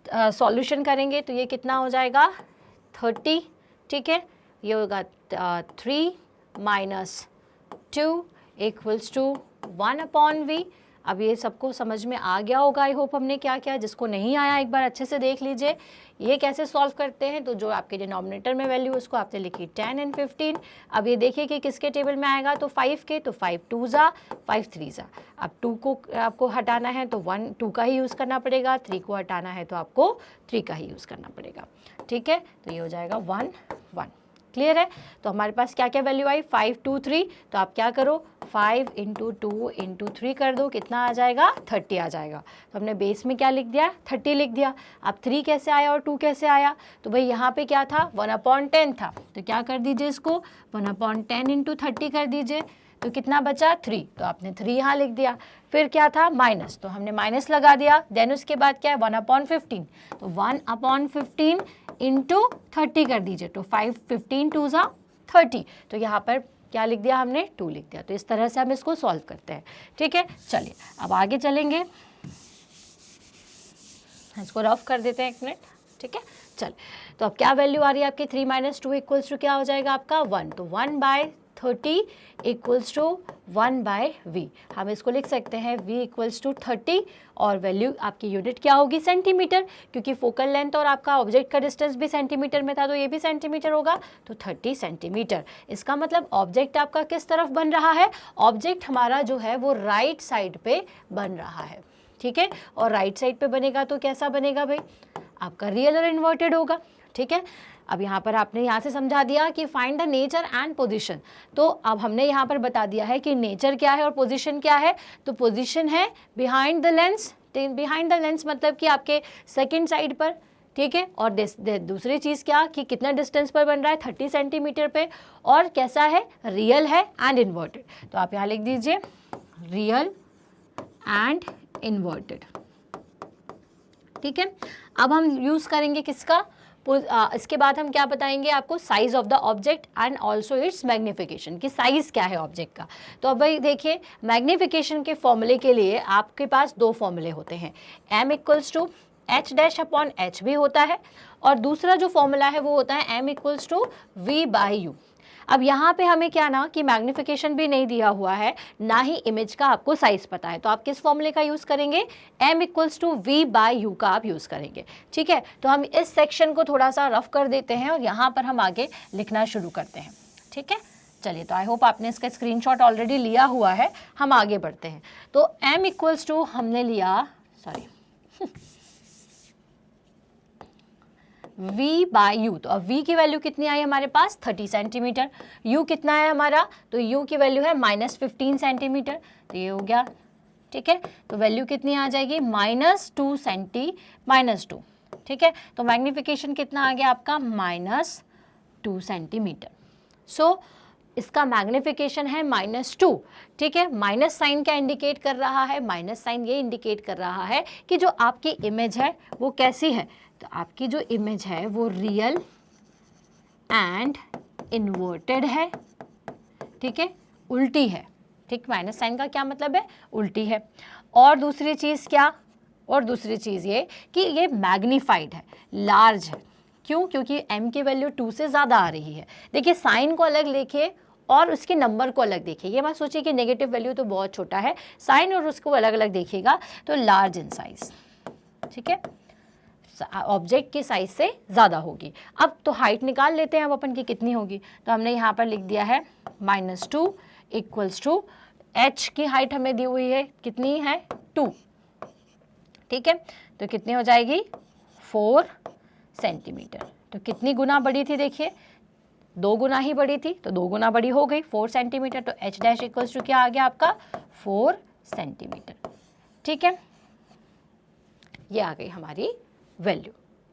[SPEAKER 1] सॉल्यूशन करेंगे, तो ये कितना हो जाएगा, 30, ठीक है, ये होगा 3 माइनस 2 इक्वल्स टू 1/v। अब ये सबको समझ में आ गया होगा, आई होप हमने क्या किया। जिसको नहीं आया एक बार अच्छे से देख लीजिए ये कैसे सॉल्व करते हैं। तो जो आपके डिनोमिनेटर में वैल्यू उसको आपने लिखी 10 और 15। अब ये देखिए कि किसके टेबल में आएगा, तो 5 के, तो 5 2 ज़ा 5 3 ज़ा। अब 2 को आपको हटाना है तो 2 का ही यूज़ करना पड़ेगा, 3 को हटाना है तो आपको 3 का ही यूज़ करना पड़ेगा, ठीक है। तो ये हो जाएगा 1 1। क्लियर है। तो हमारे पास क्या क्या वैल्यू आई, 5 2 3। तो आप क्या करो, 5 × 2 × 3 कर दो, कितना आ जाएगा, 30 आ जाएगा। तो हमने बेस में क्या लिख दिया, 30 लिख दिया। अब 3 कैसे आया और 2 कैसे आया, तो भाई यहाँ पे क्या था, 1/10 था। तो क्या कर दीजिए इसको, 1/10 × 30 कर दीजिए, तो कितना बचा, 3। तो आपने 3 यहाँ लिख दिया। फिर क्या था, माइनस, तो हमने माइनस लगा दिया। देन उसके बाद क्या है, 1/15। तो 1/15 × 30 कर दीजिए, तो 5 15 2 ज़ा 30। तो यहाँ पर क्या लिख दिया हमने, 2 लिख दिया। तो इस तरह से हम इसको सॉल्व करते हैं, ठीक है। चलिए अब आगे चलेंगे, इसको रफ कर देते हैं 1 मिनट, ठीक है। चल, तो अब क्या वैल्यू आ रही है आपकी, 3 - 2 इक्वल्स टू क्या हो जाएगा आपका 1। तो 1/30 इक्वल्स टू 1/v। हम इसको लिख सकते हैं v इक्वल्स टू 30 और वैल्यू आपकी यूनिट क्या होगी, सेंटीमीटर, क्योंकि फोकल लेंथ और आपका ऑब्जेक्ट का डिस्टेंस भी सेंटीमीटर में था तो ये भी सेंटीमीटर होगा, तो 30 सेंटीमीटर। इसका मतलब ऑब्जेक्ट आपका किस तरफ बन रहा है, ऑब्जेक्ट हमारा जो है वो राइट साइड पे बन रहा है, ठीक है। और राइट साइड पे बनेगा तो कैसा बनेगा भाई, आपका रियल और इन्वर्टेड होगा, ठीक है। अब यहाँ पर आपने यहाँ से समझा दिया कि find the nature and position. तो अब हमने यहाँ पर बता दिया है कि नेचर क्या है और पोजीशन क्या है। तो पोजीशन है behind the lens, behind the lens मतलब कि आपके सेकंड साइड पर, ठीक है। और दूसरी चीज़ क्या, कि कितना डिस्टेंस पर बन रहा है, 30 सेंटीमीटर पे, और कैसा है, रियल है एंड इन्वर्टेड। तो आप यहाँ लिख दीजिए रियल एंड इन्वर्टेड, ठीक है। अब हम यूज़ करेंगे किसका, इसके बाद हम क्या बताएंगे आपको, size of the object and also it's magnification, कि साइज क्या है ऑब्जेक्ट का। तो अब भाई देखिए, मैग्निफिकेशन के फॉर्मूले के लिए आपके पास 2 फॉर्मूले होते हैं, m इक्वल्स टू h' भी होता है, और दूसरा जो फॉर्मूला है वो होता है m इक्वल्स टू v/u। अब यहाँ पे हमें क्या ना कि मैग्निफिकेशन भी नहीं दिया हुआ है, ना ही इमेज का आपको साइज पता है, तो आप किस फॉर्मूले का यूज़ करेंगे, m इक्वल्स टू v/u का आप यूज़ करेंगे, ठीक है। तो हम इस सेक्शन को थोड़ा सा रफ कर देते हैं और यहाँ पर हम आगे लिखना शुरू करते हैं, ठीक है। चलिए, तो आई होप आपने इसका स्क्रीनशॉट ऑलरेडी लिया हुआ है। हम आगे बढ़ते हैं। तो m इक्वल्स टू हमने लिया, सॉरी v/u। तो अब v की वैल्यू कितनी आई हमारे पास, 30 सेंटीमीटर। u कितना है हमारा, तो u की वैल्यू है -15 सेंटीमीटर। तो ये हो गया, ठीक है। तो वैल्यू कितनी आ जाएगी, -2, ठीक है। तो मैग्निफिकेशन कितना आ गया आपका, -2 सेंटीमीटर। सो इसका मैग्निफिकेशन है -2, ठीक है। माइनस साइन क्या इंडिकेट कर रहा है, माइनस साइन ये इंडिकेट कर रहा है कि जो आपकी इमेज है वो कैसी है। तो आपकी जो इमेज है वो रियल एंड इन्वर्टेड है, ठीक है, उल्टी है, ठीक। माइनस साइन का क्या मतलब है, उल्टी है। और दूसरी चीज़ क्या, और दूसरी चीज़ ये कि ये मैग्नीफाइड है, लार्ज है। क्यों, क्योंकि m की वैल्यू 2 से ज़्यादा आ रही है। देखिए, साइन को अलग लिखिए और उसके नंबर को अलग देखिए। ये मत सोचिए कि नेगेटिव वैल्यू तो बहुत छोटा है, साइन और उसको अलग अलग देखिएगा तो लार्ज इन साइज, ठीक है, ऑब्जेक्ट की साइज से ज़्यादा होगी। अब तो हाइट निकाल लेते हैं अब अपन की कितनी होगी। तो हमने यहाँ पर लिख दिया है -2 इक्वल्स टू h की हाइट हमें दी हुई है, कितनी है, 2, ठीक है। तो कितनी हो जाएगी, 4 सेंटीमीटर। तो कितनी गुना बड़ी थी, देखिए 2 गुना ही बड़ी थी, तो 2 गुना बड़ी हो गई, 4 सेंटीमीटर। तो h' इक्वल्स टू क्या आ गया आपका, 4 सेंटीमीटर, ठीक है। ये आ गई हमारी वैल्यू,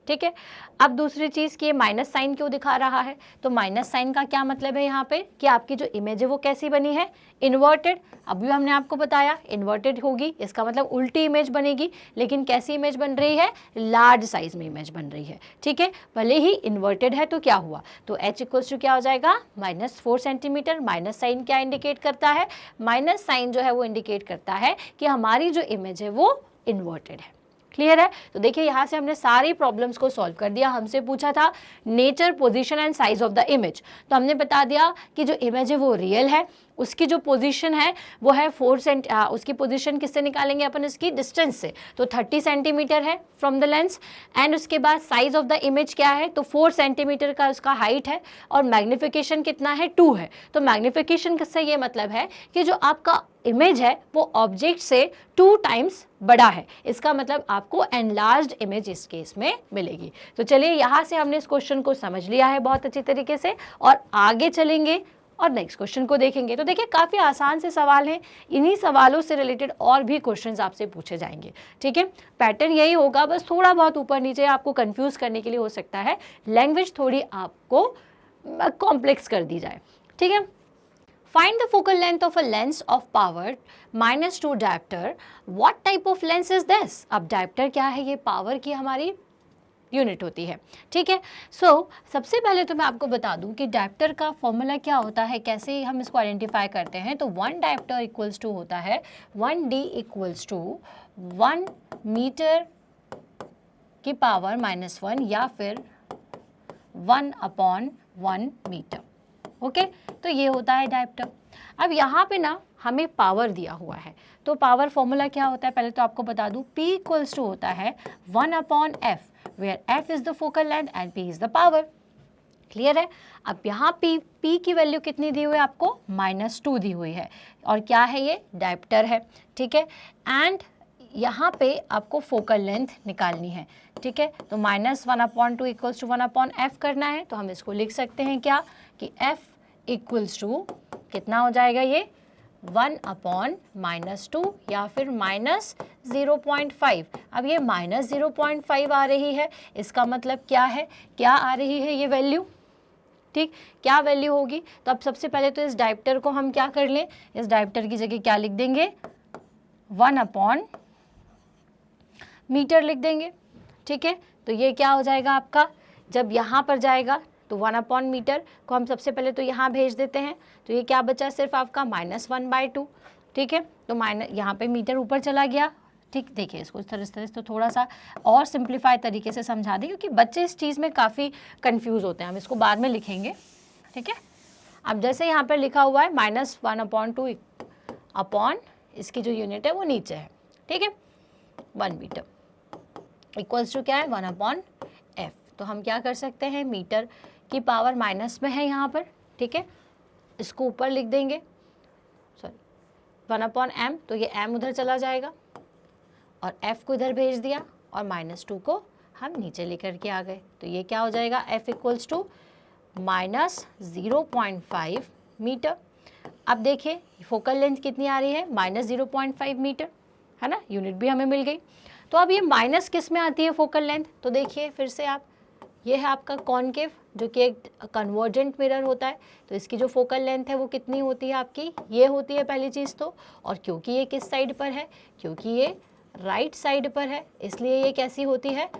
[SPEAKER 1] ठीक है। अब दूसरी चीज़ कि ये माइनस साइन क्यों दिखा रहा है, तो माइनस साइन का क्या मतलब है यहाँ पे कि आपकी जो इमेज है वो कैसी बनी है, इन्वर्टेड। अभी हमने आपको बताया इन्वर्टेड होगी, इसका मतलब उल्टी इमेज बनेगी। लेकिन कैसी इमेज बन रही है, लार्ज साइज में इमेज बन रही है, ठीक है। भले ही इन्वर्टेड है तो क्या हुआ, तो h इक्वल्स टू क्या हो जाएगा, -4 सेंटीमीटर। माइनस साइन क्या इंडिकेट करता है, माइनस साइन जो है वो इंडिकेट करता है कि हमारी जो इमेज है वो इन्वर्टेड है, क्लियर है? तो देखिए यहाँ से हमने सारी प्रॉब्लम्स को सॉल्व कर दिया। हमसे पूछा था nature, position and size of the image, तो हमने बता दिया कि जो इमेज है वो रियल है, उसकी जो पोजीशन है वो है 4 उसकी पोजीशन किससे निकालेंगे अपन, इसकी डिस्टेंस से, तो 30 सेंटीमीटर है फ्रॉम द लेंस। एंड उसके बाद साइज ऑफ द इमेज क्या है, तो 4 सेंटीमीटर का उसका हाइट है और मैग्निफिकेशन कितना है, 2 है। तो मैग्निफिकेशन से ये मतलब है कि जो आपका इमेज है वो ऑब्जेक्ट से 2 टाइम्स बड़ा है, इसका मतलब आपको एनलार्ज्ड इमेज इस केस में मिलेगी। तो चलिए यहाँ से हमने इस क्वेश्चन को समझ लिया है बहुत अच्छी तरीके से, और आगे चलेंगे और नेक्स्ट क्वेश्चन को देखेंगे। तो देखिए काफ़ी आसान से सवाल हैं, इन्हीं सवालों से रिलेटेड और भी क्वेश्चंस आपसे पूछे जाएंगे। ठीक है, पैटर्न यही होगा, बस थोड़ा बहुत ऊपर नीचे आपको कंफ्यूज करने के लिए हो सकता है, लैंग्वेज थोड़ी आपको कॉम्प्लेक्स कर दी जाए। ठीक है, find the focal length of a lens of power -2 dioptre, what type of lens is this. अब डायप्टर क्या है, ये पावर की हमारी यूनिट होती है। ठीक है, सो सबसे पहले तो मैं आपको बता दूं कि डायप्टर का फॉर्मूला क्या होता है, कैसे हम इसको आइडेंटिफाई करते हैं। तो 1 डायप्टर इक्वल्स टू होता है 1d इक्वल्स टू 1 मीटर की पावर -1 या फिर 1/1 मीटर। ओके, तो ये होता है डायप्टर। अब यहाँ पे ना हमें पावर दिया हुआ है, तो पावर फॉर्मूला क्या होता है, पहले तो आपको बता दूं, P इक्वल्स टू होता है 1/f, where f is the focal length and p is the power। Clear है? अब यहाँ p की वैल्यू कितनी दी हुई है आपको, -2 दी हुई है, और क्या है ये, डायप्टर है। ठीक है, एंड यहाँ पे आपको फोकल लेंथ निकालनी है। ठीक है, तो -1/2 इक्वल्स टू 1/f करना है, तो हम इसको लिख सकते हैं क्या कि f इक्वल्स टू कितना हो जाएगा, ये 1/-2 या फिर -0.5। अब ये -0.5 आ रही है, इसका मतलब क्या है, क्या आ रही है ये वैल्यू। ठीक, क्या वैल्यू होगी, तो अब सबसे पहले तो इस डायप्टर को हम क्या कर लें, इस डायप्टर की जगह क्या लिख देंगे, 1/मीटर लिख देंगे। ठीक है, तो ये क्या हो जाएगा आपका, जब यहाँ पर जाएगा तो 1/मीटर को हम सबसे पहले तो यहाँ भेज देते हैं, तो ये क्या बचा, सिर्फ आपका -1/2। ठीक है, तो यहाँ पे मीटर ऊपर चला गया। ठीक, देखिए इसको इस तरह से तो थोड़ा सा और सिंप्लीफाई तरीके से समझा दें, क्योंकि बच्चे इस चीज़ में काफ़ी कंफ्यूज होते हैं, हम इसको बाद में लिखेंगे। ठीक है, अब जैसे यहाँ पर लिखा हुआ है -1/2 अपॉन इसकी जो यूनिट है वो नीचे है। ठीक है, 1 मीटर इक्वल्स टू क्या है, 1/f। तो हम क्या कर सकते हैं, मीटर की पावर माइनस में है यहाँ पर। ठीक है, इसको ऊपर लिख देंगे, सॉरी 1/m, तो ये m उधर चला जाएगा और f को इधर भेज दिया और -2 को हम नीचे लेकर के आ गए, तो ये क्या हो जाएगा, f इक्वल्स टू -0.5 मीटर। अब देखिए फोकल लेंथ कितनी आ रही है, -0.5 मीटर, है ना, यूनिट भी हमें मिल गई। तो अब ये माइनस किस में आती है फोकल लेंथ, तो देखिए फिर से आप, ये है आपका कॉनकेव जो कि एक कन्वर्जेंट मिरर होता है, तो इसकी जो फोकल लेंथ है वो कितनी होती है आपकी, ये होती है पहली चीज़ तो। और क्योंकि ये किस साइड पर है, क्योंकि ये राइट साइड पर है, इसलिए ये कैसी होती है,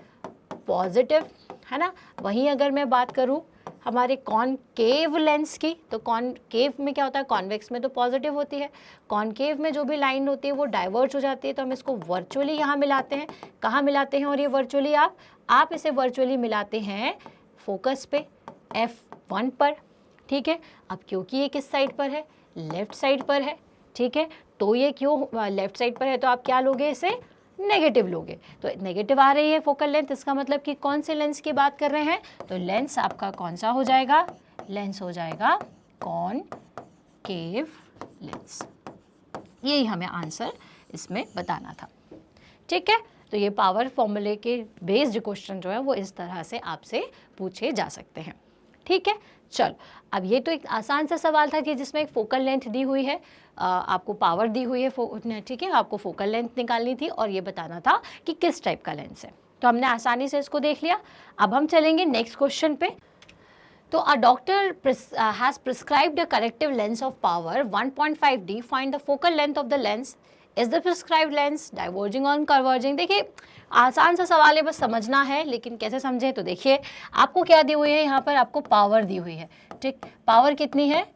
[SPEAKER 1] पॉजिटिव, है ना। वहीं अगर मैं बात करूँ हमारे कॉनकेव लेंस की, तो कॉनकेव में क्या होता है, कॉन्वेक्स में तो पॉजिटिव होती है, कॉनकेव में जो भी लाइन होती है वो डाइवर्ज हो जाती है, तो हम इसको वर्चुअली यहाँ मिलाते हैं। कहाँ मिलाते हैं, और ये वर्चुअली आप इसे वर्चुअली मिलाते हैं फोकस पे F1 पर। ठीक है, अब क्योंकि ये किस साइड पर है, लेफ्ट साइड पर है। ठीक है, तो ये क्यों लेफ्ट साइड पर है, तो आप क्या लोगे, इसे नेगेटिव लोगे, तो नेगेटिव आ रही है फोकल लेंथ, इसका मतलब कि कौन से लेंस की बात कर रहे हैं, तो लेंस आपका कौन सा हो जाएगा, लेंस हो जाएगा कॉनकेव लेंस। यही हमें आंसर इसमें बताना था। ठीक है, तो ये पावर फॉर्मूले के बेस्ड क्वेश्चन जो है वो इस तरह से आपसे पूछे जा सकते हैं। ठीक है, चलो अब ये तो एक आसान सा सवाल था कि जिसमें एक फोकल लेंथ दी हुई है, आपको पावर दी हुई है, ठीक है, आपको फोकल लेंथ निकालनी थी और ये बताना था कि किस टाइप का लेंस है, तो हमने आसानी से इसको देख लिया। अब हम चलेंगे नेक्स्ट क्वेश्चन पे। तो a doctor has prescribed a corrective lens of power 1.5D, find the focal length of the lens, is the prescribed lens diverging on converging. देखिए आसान सा सवाल है, बस समझना है, लेकिन कैसे समझें, तो देखिए आपको क्या दी हुई है, यहाँ पर आपको पावर दी हुई है। ठीक, पावर कितनी है,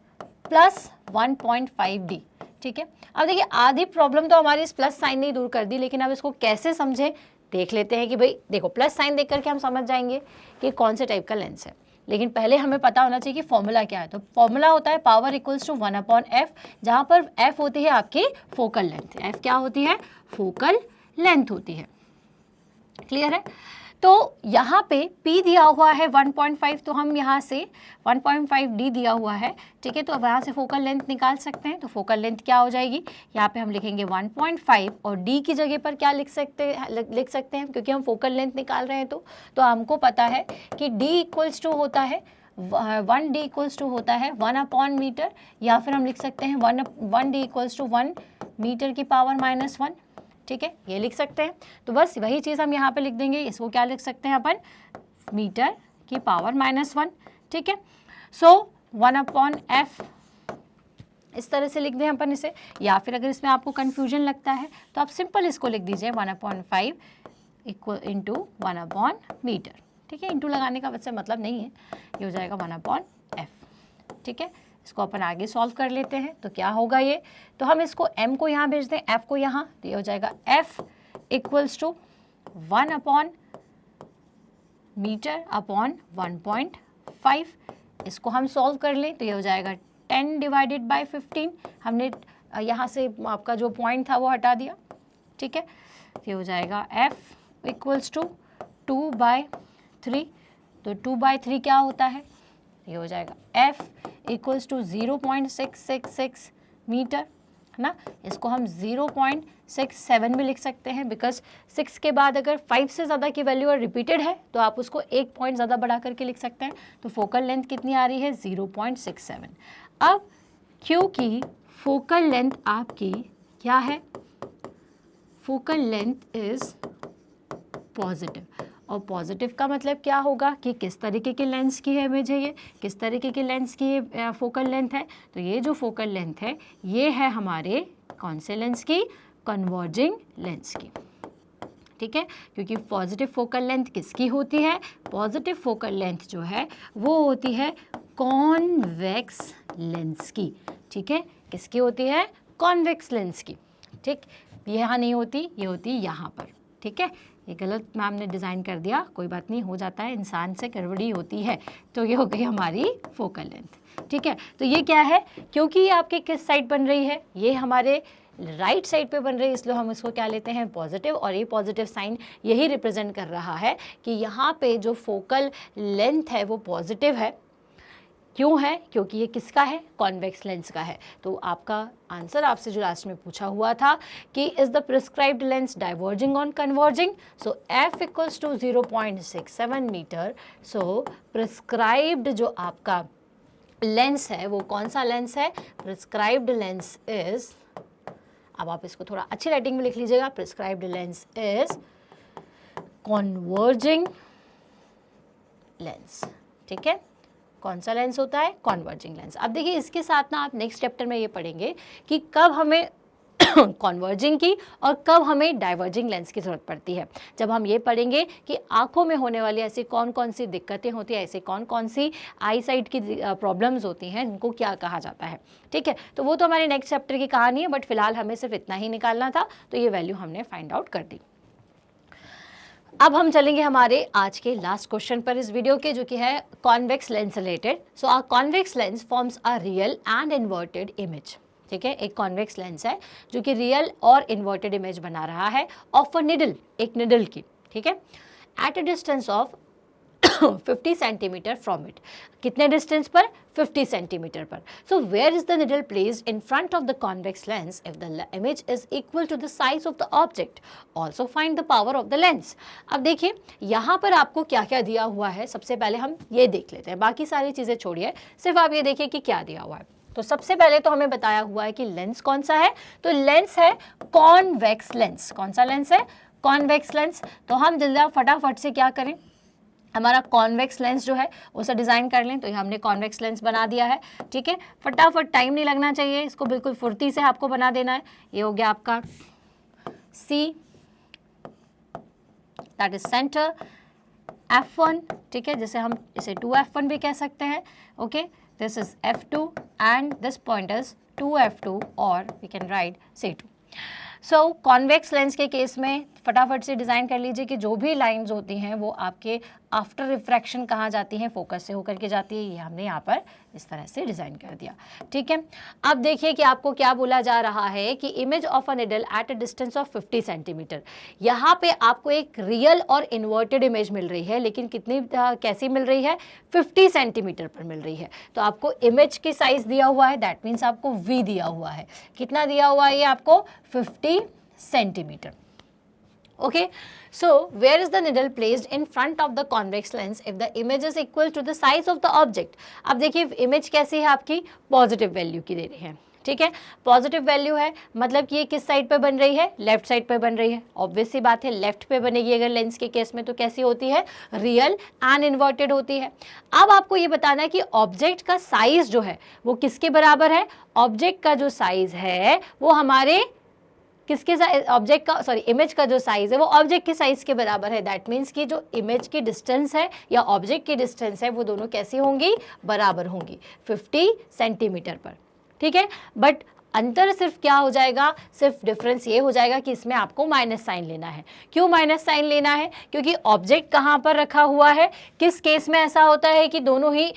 [SPEAKER 1] +1.5D। ठीक है, अब देखिए आधी प्रॉब्लम तो हमारी इस प्लस साइन ने दूर कर दी, लेकिन अब इसको कैसे समझें देख लेते हैं कि भाई देखो प्लस साइन देख करके हम समझ जाएंगे कि कौन से टाइप का लेंस है, लेकिन पहले हमें पता होना चाहिए कि फॉर्मूला क्या है। तो फॉर्मूला होता है पावर इक्वल्स टू 1/f, जहाँ पर f होती है आपकी फोकल लेंथ। f क्या होती है? फोकल लेंथ होती है। क्लियर है? तो यहाँ पे p दिया हुआ है 1.5, तो हम यहाँ से 1.5d दिया हुआ है, ठीक है, तो अब यहाँ से फोकल लेंथ निकाल सकते हैं। तो फोकल लेंथ क्या हो जाएगी? यहाँ पे हम लिखेंगे 1.5 और d की जगह पर क्या लिख सकते हैं क्योंकि हम फोकल लेंथ निकाल रहे हैं। तो हमको पता है कि d इक्वल्स टू होता है 1d इक्वल्स टू होता है 1/मीटर, या फिर हम लिख सकते हैं 1d इक्वल्स टू 1 मीटर की पावर -1, ठीक है, ये लिख सकते हैं। तो बस वही चीज़ हम यहाँ पे लिख देंगे, इसको क्या लिख सकते हैं अपन? मीटर की पावर -1, ठीक है। सो 1/f इस तरह से लिख दें अपन इसे, या फिर अगर इसमें आपको कन्फ्यूजन लगता है तो आप सिंपल इसको लिख दीजिए 1/5 इक्वल इंटू 1/मीटर, ठीक है। इंटू लगाने का वैसे मतलब नहीं है, ये हो जाएगा 1/f, ठीक है। इसको अपन आगे सॉल्व कर लेते हैं। तो क्या होगा ये? तो हम इसको m को यहाँ भेज दें, f को यहाँ, तो ये हो जाएगा f इक्वल्स टू 1/मीटर/1.5। इसको हम सॉल्व कर लें तो ये हो जाएगा 10 डिवाइडेड बाई 15। हमने यहाँ से आपका जो पॉइंट था वो हटा दिया, ठीक है। ये हो जाएगा f इक्वल्स टू 2/3। तो 2/3 क्या होता है? ये हो जाएगा f इक्वल्स टू 0.666 मीटर, है ना। इसको हम 0.67 भी लिख सकते हैं, बिकॉज 6 के बाद अगर 5 से ज़्यादा की वैल्यू और रिपीटेड है तो आप उसको 1 पॉइंट ज़्यादा बढ़ा करके लिख सकते हैं। तो फोकल लेंथ कितनी आ रही है? 0.67। अब क्योंकि फोकल लेंथ आपकी क्या है? फोकल लेंथ इज पॉजिटिव, और पॉजिटिव का मतलब क्या होगा कि किस तरीके के लेंस की है इमेज है, ये किस तरीके के लेंस की ये फोकल लेंथ है। तो ये जो फोकल लेंथ है ये है हमारे कौन से लेंस की? कन्वर्जिंग लेंस की, ठीक है। क्योंकि पॉजिटिव फोकल लेंथ किसकी होती है? पॉजिटिव फोकल लेंथ जो है वो होती है कॉन्वेक्स लेंस की, ठीक है। किसकी होती है? कॉन्वेक्स लेंस की, ठीक। यहाँ नहीं होती, ये होती यहाँ पर, ठीक है। ये गलत मैम ने डिज़ाइन कर दिया, कोई बात नहीं, हो जाता है, इंसान से गड़बड़ी होती है। तो ये हो गई हमारी फोकल लेंथ, ठीक है। तो ये क्या है? क्योंकि ये आपके किस साइड बन रही है? ये हमारे राइट साइड पे बन रही है, इसलिए हम इसको क्या लेते हैं? पॉजिटिव। और ये पॉजिटिव साइन यही रिप्रेजेंट कर रहा है कि यहाँ पे जो फोकल लेंथ है वो पॉजिटिव है। क्यों है? क्योंकि ये किसका है? कॉन्वेक्स लेंस का है। तो आपका आंसर आपसे जो लास्ट में पूछा हुआ था कि is the prescribed lens diverging on converging? So f equals to 0.67 metre. So prescribed जो आपका लेंस है वो कौन सा लेंस है? प्रिस्क्राइब्ड लेंस इज, अब आप इसको थोड़ा अच्छी राइटिंग में लिख लीजिएगा, prescribed lens is converging lens, ठीक है। कौन सा लेंस होता है? Converging lens. अब देखिए इसके साथ ना आप नेक्स्ट चैप्टर में ये पढ़ेंगे कि कब हमें कॉन्वर्जिंग की और कब हमें डाइवर्जिंग लेंस की ज़रूरत पड़ती है। जब हम ये पढ़ेंगे कि आंखों में होने वाली ऐसी कौन कौन सी दिक्कतें होती हैं, ऐसे कौन कौन सी आई साइट की प्रॉब्लम्स होती हैं, इनको क्या कहा जाता है, ठीक है। तो वो तो हमारे नेक्स्ट चैप्टर की कहानी है, बट फिलहाल हमें सिर्फ इतना ही निकालना था, तो ये वैल्यू हमने फाइंड आउट कर दी। अब हम चलेंगे हमारे आज के लास्ट क्वेश्चन पर इस वीडियो के, जो कि है convex lens related. So a convex lens forms a real and inverted image, ठीक है। एक कॉन्वेक्स लेंस है जो कि रियल और इन्वर्टेड इमेज बना रहा है ऑफ अ निडल, एक निडल की, ठीक है, at a distance of 50 centimetre from it. कितने डिस्टेंस पर? 50 सेंटीमीटर पर। So where is the needle placed in front of the convex lens if the image is equal to the size of the object? Also find the power of the lens. अब देखिए यहाँ पर आपको क्या क्या दिया हुआ है, सबसे पहले हम ये देख लेते हैं, बाकी सारी चीज़ें छोड़िए, सिर्फ आप ये देखिए कि क्या दिया हुआ है। तो सबसे पहले तो हमें बताया हुआ है कि लेंस कौन सा है, तो लेंस है कॉन्वेक्स लेंस। कौन सा लेंस है? Convex lens. तो हम जल्दी फटाफट से क्या करें, हमारा कॉन्वेक्स लेंस जो है उसे डिज़ाइन कर लें। तो ये हमने कॉन्वेक्स लेंस बना दिया है, ठीक है। फटाफट, टाइम नहीं लगना चाहिए, इसको बिल्कुल फुर्ती से आपको बना देना है। ये हो गया आपका C, that is centre, F1, ठीक है, जैसे हम इसे 2F1 भी कह सकते हैं, okay. This is F2 and this point is 2F2, और we can write C2। So convex lens के केस में फटाफट से डिज़ाइन कर लीजिए कि जो भी लाइंस होती हैं वो आपके आफ्टर रिफ्रैक्शन कहाँ जाती हैं, फोकस से होकर के जाती है। ये हमने यहाँ पर इस तरह से डिज़ाइन कर दिया, ठीक है। अब देखिए कि आपको क्या बोला जा रहा है कि image of a needle eight a distance of 50 centimetre. यहाँ पे आपको एक रियल और इन्वर्टेड इमेज मिल रही है, लेकिन कितनी कैसी मिल रही है, 50 सेंटीमीटर पर मिल रही है। तो आपको इमेज की साइज दिया हुआ है, दैट मीन्स आपको v दिया हुआ है। कितना दिया हुआ है ये आपको, 50 centimetre. Okay, so where is the needle placed in front of the convex lens if the image is equal to the size of the object? अब देखिए इमेज कैसी है आपकी, पॉजिटिव वैल्यू की दे रही है, ठीक है। पॉजिटिव वैल्यू है मतलब कि ये किस साइड पे बन रही है, लेफ्ट साइड पे बन रही है। ऑब्वियस सी बात है लेफ्ट पे बनेगी अगर लेंस के केस में, तो कैसी होती है, रियल एंड इन्वर्टेड होती है। अब आपको ये बताना है कि ऑब्जेक्ट का साइज जो है वो किसके बराबर है। ऑब्जेक्ट का जो साइज है वो हमारे किसके साइज, ऑब्जेक्ट का, सॉरी इमेज का जो साइज है वो ऑब्जेक्ट के साइज के बराबर है। दैट मीन्स कि जो इमेज की डिस्टेंस है या ऑब्जेक्ट की डिस्टेंस है वो दोनों कैसी होंगी, बराबर होंगी 50 सेंटीमीटर पर, ठीक है। बट अंतर सिर्फ क्या हो जाएगा, सिर्फ डिफरेंस ये हो जाएगा कि इसमें आपको माइनस साइन लेना है। क्यों माइनस साइन लेना है, क्योंकि ऑब्जेक्ट कहाँ पर रखा हुआ है। किस केस में ऐसा होता है कि दोनों ही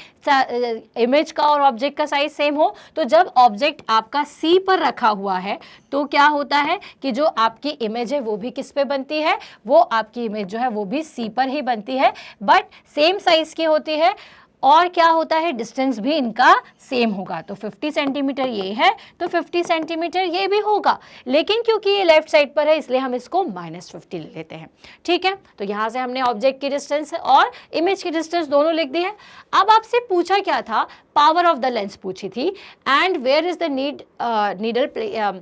[SPEAKER 1] इमेज का और ऑब्जेक्ट का साइज सेम हो। तो जब ऑब्जेक्ट आपका सी पर रखा हुआ है तो क्या होता है कि जो आपकी इमेज है वो भी किस पे बनती है, वो आपकी इमेज जो है वो भी सी पर ही बनती है, बट सेम साइज की होती है। और क्या होता है, डिस्टेंस भी इनका सेम होगा। तो 50 सेंटीमीटर ये है तो 50 सेंटीमीटर ये भी होगा, लेकिन क्योंकि ये लेफ्ट साइड पर है इसलिए हम इसको -50 ले लेते हैं, ठीक है। तो यहाँ से हमने ऑब्जेक्ट की डिस्टेंस और इमेज की डिस्टेंस दोनों लिख दी है। अब आपसे पूछा क्या था, पावर ऑफ द लेंस पूछी थी, and where is the needle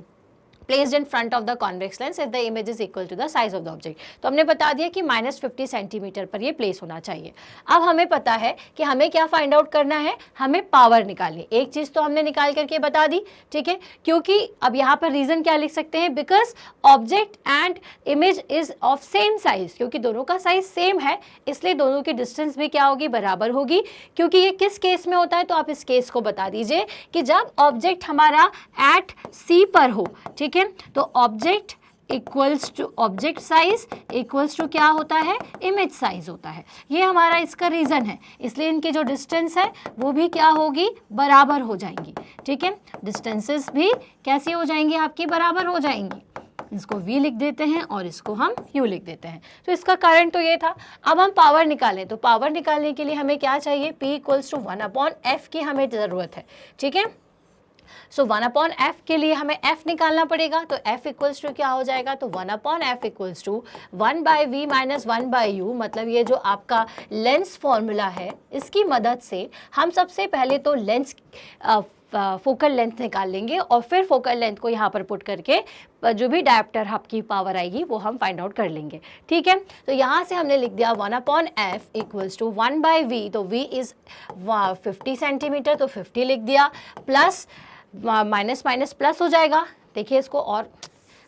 [SPEAKER 1] placed in front of the convex lens if the image is equal to the size of the object। तो हमने बता दिया कि -50 सेंटीमीटर पर ये प्लेस होना चाहिए। अब हमें पता है कि हमें क्या फाइंड आउट करना है, हमें पावर निकालनी। एक चीज़ तो हमने निकाल करके बता दी, ठीक है, क्योंकि अब यहाँ पर रीज़न क्या लिख सकते हैं, because object and image is of same size, क्योंकि दोनों का साइज सेम है इसलिए दोनों की डिस्टेंस भी क्या होगी, बराबर होगी। क्योंकि ये किस केस में होता है, तो आप इस केस को बता दीजिए कि जब ऑब्जेक्ट हमारा एट सी पर हो, ठीक है, तो object equals to object size equals to क्या होता है, इमेज साइज होता है। ये हमारा इसका रीजन है, इसलिए इनकी जो डिस्टेंस है वो भी क्या होगी, बराबर हो जाएंगी, ठीक है। डिस्टेंसेस भी कैसी हो जाएंगी, आपकी बराबर हो जाएंगी। इसको v लिख देते हैं और इसको हम u लिख देते हैं। तो इसका कारण तो ये था। अब हम पावर निकालें, तो पावर निकालने के लिए हमें क्या चाहिए, p इक्वल्स टू 1/f की हमें ज़रूरत है, ठीक है। सो 1/f के लिए हमें f निकालना पड़ेगा, तो f इक्वल्स टू क्या हो जाएगा, तो 1/f equals to 1/v minus 1/u। मतलब ये जो आपका लेंस फॉर्मूला है इसकी मदद से हम सबसे पहले तो लेंस फोकल लेंथ निकाल लेंगे और फिर फोकल लेंथ को यहाँ पर पुट करके जो भी डायप्टर आपकी पावर आएगी वो हम फाइंड आउट कर लेंगे, ठीक है। तो यहाँ से हमने लिख दिया 1/f इक्वल्स टू 1/v, तो v इज़ 50 सेंटीमीटर, तो 50 लिख दिया, प्लस माइनस माइनस प्लस हो जाएगा। देखिए इसको, और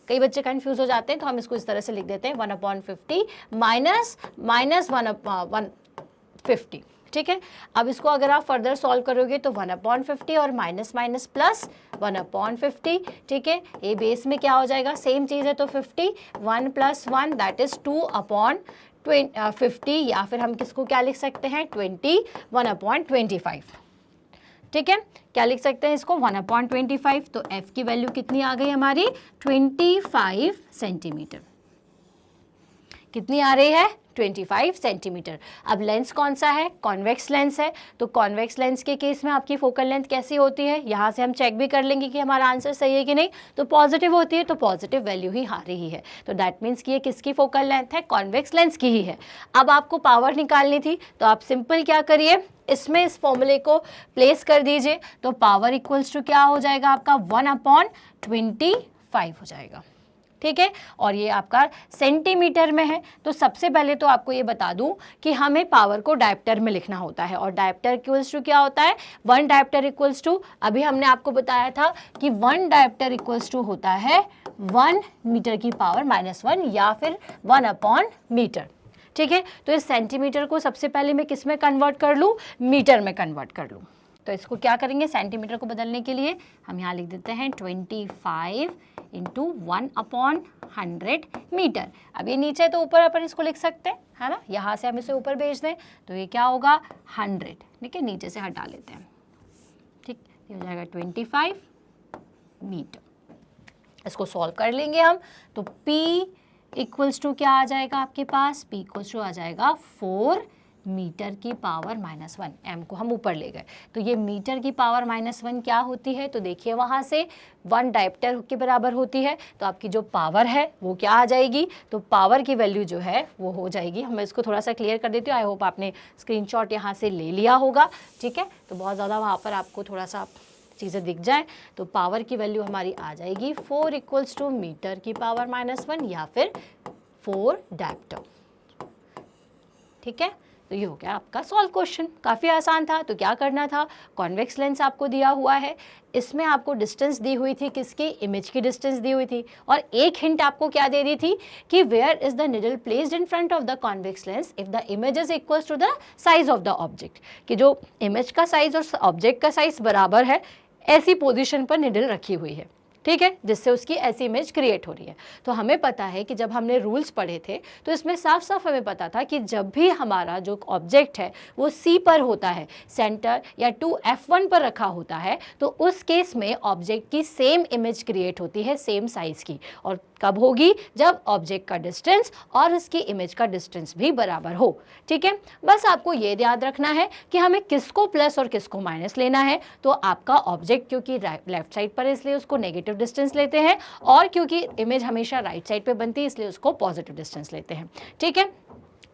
[SPEAKER 1] कई बच्चे कंफ्यूज हो जाते हैं तो हम इसको इस तरह से लिख देते हैं 1/50 माइनस 1/50, ठीक है। अब इसको अगर आप फर्दर सॉल्व करोगे तो 1/50 और माइनस माइनस प्लस 1/50, ठीक है। ये बेस में क्या हो जाएगा, सेम चीज़ है, तो 50 1 + 1 दैट इज़ 2/50, या फिर हम किसको क्या लिख सकते हैं, 1/25, ठीक है। क्या लिख सकते हैं इसको, 1/25। तो f की वैल्यू कितनी आ गई हमारी, 25 सेंटीमीटर। कितनी आ रही है, 25 सेंटीमीटर। अब लेंस कौन सा है, कॉन्वेक्स लेंस है, तो कॉन्वेक्स लेंस के केस में आपकी फोकल लेंथ कैसी होती है, यहाँ से हम चेक भी कर लेंगे कि हमारा आंसर सही है कि नहीं। तो पॉजिटिव होती है, तो पॉजिटिव वैल्यू ही आ रही है, तो दैट मीन्स कि ये किसकी फोकल लेंथ है, कॉन्वेक्स लेंस की ही है। अब आपको पावर निकालनी थी, तो आप सिंपल क्या करिए, इसमें इस फॉर्मूले को प्लेस कर दीजिए, तो पावर इक्वल्स टू क्या हो जाएगा आपका, 1/25 हो जाएगा, ठीक है। और ये आपका सेंटीमीटर में है। तो सबसे पहले तो आपको ये बता दूं कि हमें पावर को डायप्टर में लिखना होता है, और डायप्टर इक्वल्स टू क्या होता है, 1 डायप्टर इक्वल्स टू, अभी हमने आपको बताया था कि 1 डायप्टर इक्वल्स टू होता है 1 मीटर की पावर -1 या फिर 1/मीटर, ठीक है। तो इस सेंटीमीटर को सबसे पहले मैं किस में कन्वर्ट कर लूँ, मीटर में कन्वर्ट कर लूँ, तो इसको क्या करेंगे, सेंटीमीटर को बदलने के लिए हम यहाँ लिख देते हैं 25 इंटू 1/100 मीटर। अब ये नीचे तो ऊपर अपन इसको लिख सकते हैं, है ना, यहाँ से हम इसे ऊपर भेज दें तो ये क्या होगा 100, ठीक है, नीचे से हटा लेते हैं, ठीक, ये हो जाएगा 25 मीटर। इसको सॉल्व कर लेंगे हम, तो P इक्वल्स टू क्या आ जाएगा आपके पास, P इक्वल्स टू आ जाएगा 4 मीटर की पावर -1, m को हम ऊपर ले गए, तो ये मीटर की पावर -1 क्या होती है, तो देखिए वहाँ से 1 डायप्टर के बराबर होती है, तो आपकी जो पावर है वो क्या आ जाएगी, तो पावर की वैल्यू जो है वो हो जाएगी, मैं इसको थोड़ा सा क्लियर कर देती हूँ, आई होप आपने स्क्रीनशॉट यहाँ से ले लिया होगा, ठीक है, तो बहुत ज़्यादा वहाँ पर आपको थोड़ा सा चीज़ें दिख जाए, तो पावर की वैल्यू हमारी आ जाएगी 4 इक्वल्स टू मीटर की पावर -1 या फिर 4 डायप्टर, ठीक है। तो ये हो गया आपका सॉल्व क्वेश्चन, काफ़ी आसान था। तो क्या करना था, कॉन्वेक्स लेंस आपको दिया हुआ है, इसमें आपको डिस्टेंस दी हुई थी, किसकी, इमेज की डिस्टेंस दी हुई थी, और एक हिंट आपको क्या दे दी थी कि where is the needle placed in front of the convex lens if the image is equals to the size of the object, कि जो इमेज का साइज और ऑब्जेक्ट का साइज बराबर है, ऐसी पोजीशन पर निडल रखी हुई है, ठीक है, जिससे उसकी ऐसी इमेज क्रिएट हो रही है। तो हमें पता है कि जब हमने रूल्स पढ़े थे तो इसमें साफ साफ हमें पता था कि जब भी हमारा जो ऑब्जेक्ट है वो C पर होता है, सेंटर या 2F1 पर रखा होता है, तो उस केस में ऑब्जेक्ट की सेम इमेज क्रिएट होती है, सेम साइज की, और कब होगी, जब ऑब्जेक्ट का डिस्टेंस और इसकी इमेज का डिस्टेंस भी बराबर हो, ठीक है। बस आपको ये याद रखना है कि हमें किसको प्लस और किसको माइनस लेना है, तो आपका ऑब्जेक्ट क्योंकि लेफ्ट साइड पर है इसलिए उसको नेगेटिव डिस्टेंस लेते हैं, और क्योंकि इमेज हमेशा राइट साइड पे बनती है इसलिए उसको पॉजिटिव डिस्टेंस लेते हैं, ठीक है।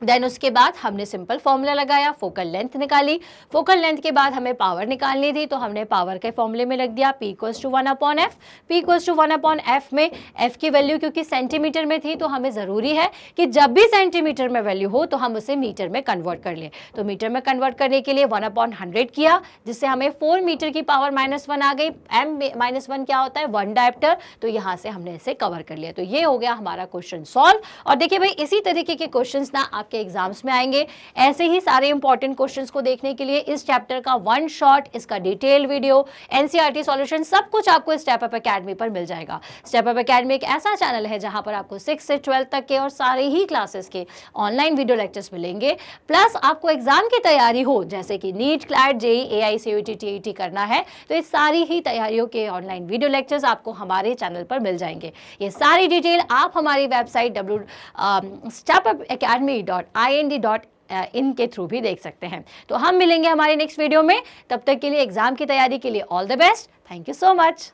[SPEAKER 1] देन उसके बाद हमने सिंपल फॉर्मूला लगाया, फोकल लेंथ निकाली, फोकल लेंथ के बाद हमें पावर निकालनी थी, तो हमने पावर के फॉर्मूले में लग दिया P equals to 1/f, P equals to 1/f में f की वैल्यू क्योंकि सेंटीमीटर में थी तो हमें ज़रूरी है कि जब भी सेंटीमीटर में वैल्यू हो तो हम उसे मीटर में कन्वर्ट कर लें, तो मीटर में कन्वर्ट करने के लिए 1/100 किया, जिससे हमें 4 मीटर की पावर -1 आ गई, m -1 क्या होता है, 1 डायप्टर, तो यहाँ से हमने इसे कवर कर लिया। तो ये हो गया हमारा क्वेश्चन सॉल्व। और देखिए भाई, इसी तरीके के क्वेश्चन ना आपके एग्जाम्स में आएंगे, ऐसे ही सारे इंपॉर्टेंट क्वेश्चंस को देखने के लिए इस चैप्टर का 1 शॉट, इसका डिटेल वीडियो, एनसीईआरटी सॉल्यूशन, सब कुछ आपको स्टेप अप एकेडमी पर मिल जाएगा। स्टेप अप एकेडमी एक ऐसा चैनल है जहां पर आपको 6 से 12 तक के और सारे ही क्लासेस के ऑनलाइन वीडियो लेक्चर्स मिलेंगे, प्लस आपको एग्जाम की तैयारी हो, जैसे कि NEET, CLAT, JEE, AI, CUET, TET करना है, तो इस सारी ही तैयारियों के ऑनलाइन वीडियो लेक्चर्स आपको हमारे चैनल पर मिल जाएंगे। ये सारी डिटेल आप हमारी वेबसाइट stepupacademy.ind.in के थ्रू भी देख सकते हैं। तो हम मिलेंगे हमारे नेक्स्ट वीडियो में, तब तक के लिए एग्जाम की तैयारी के लिए all the best. Thank you so much.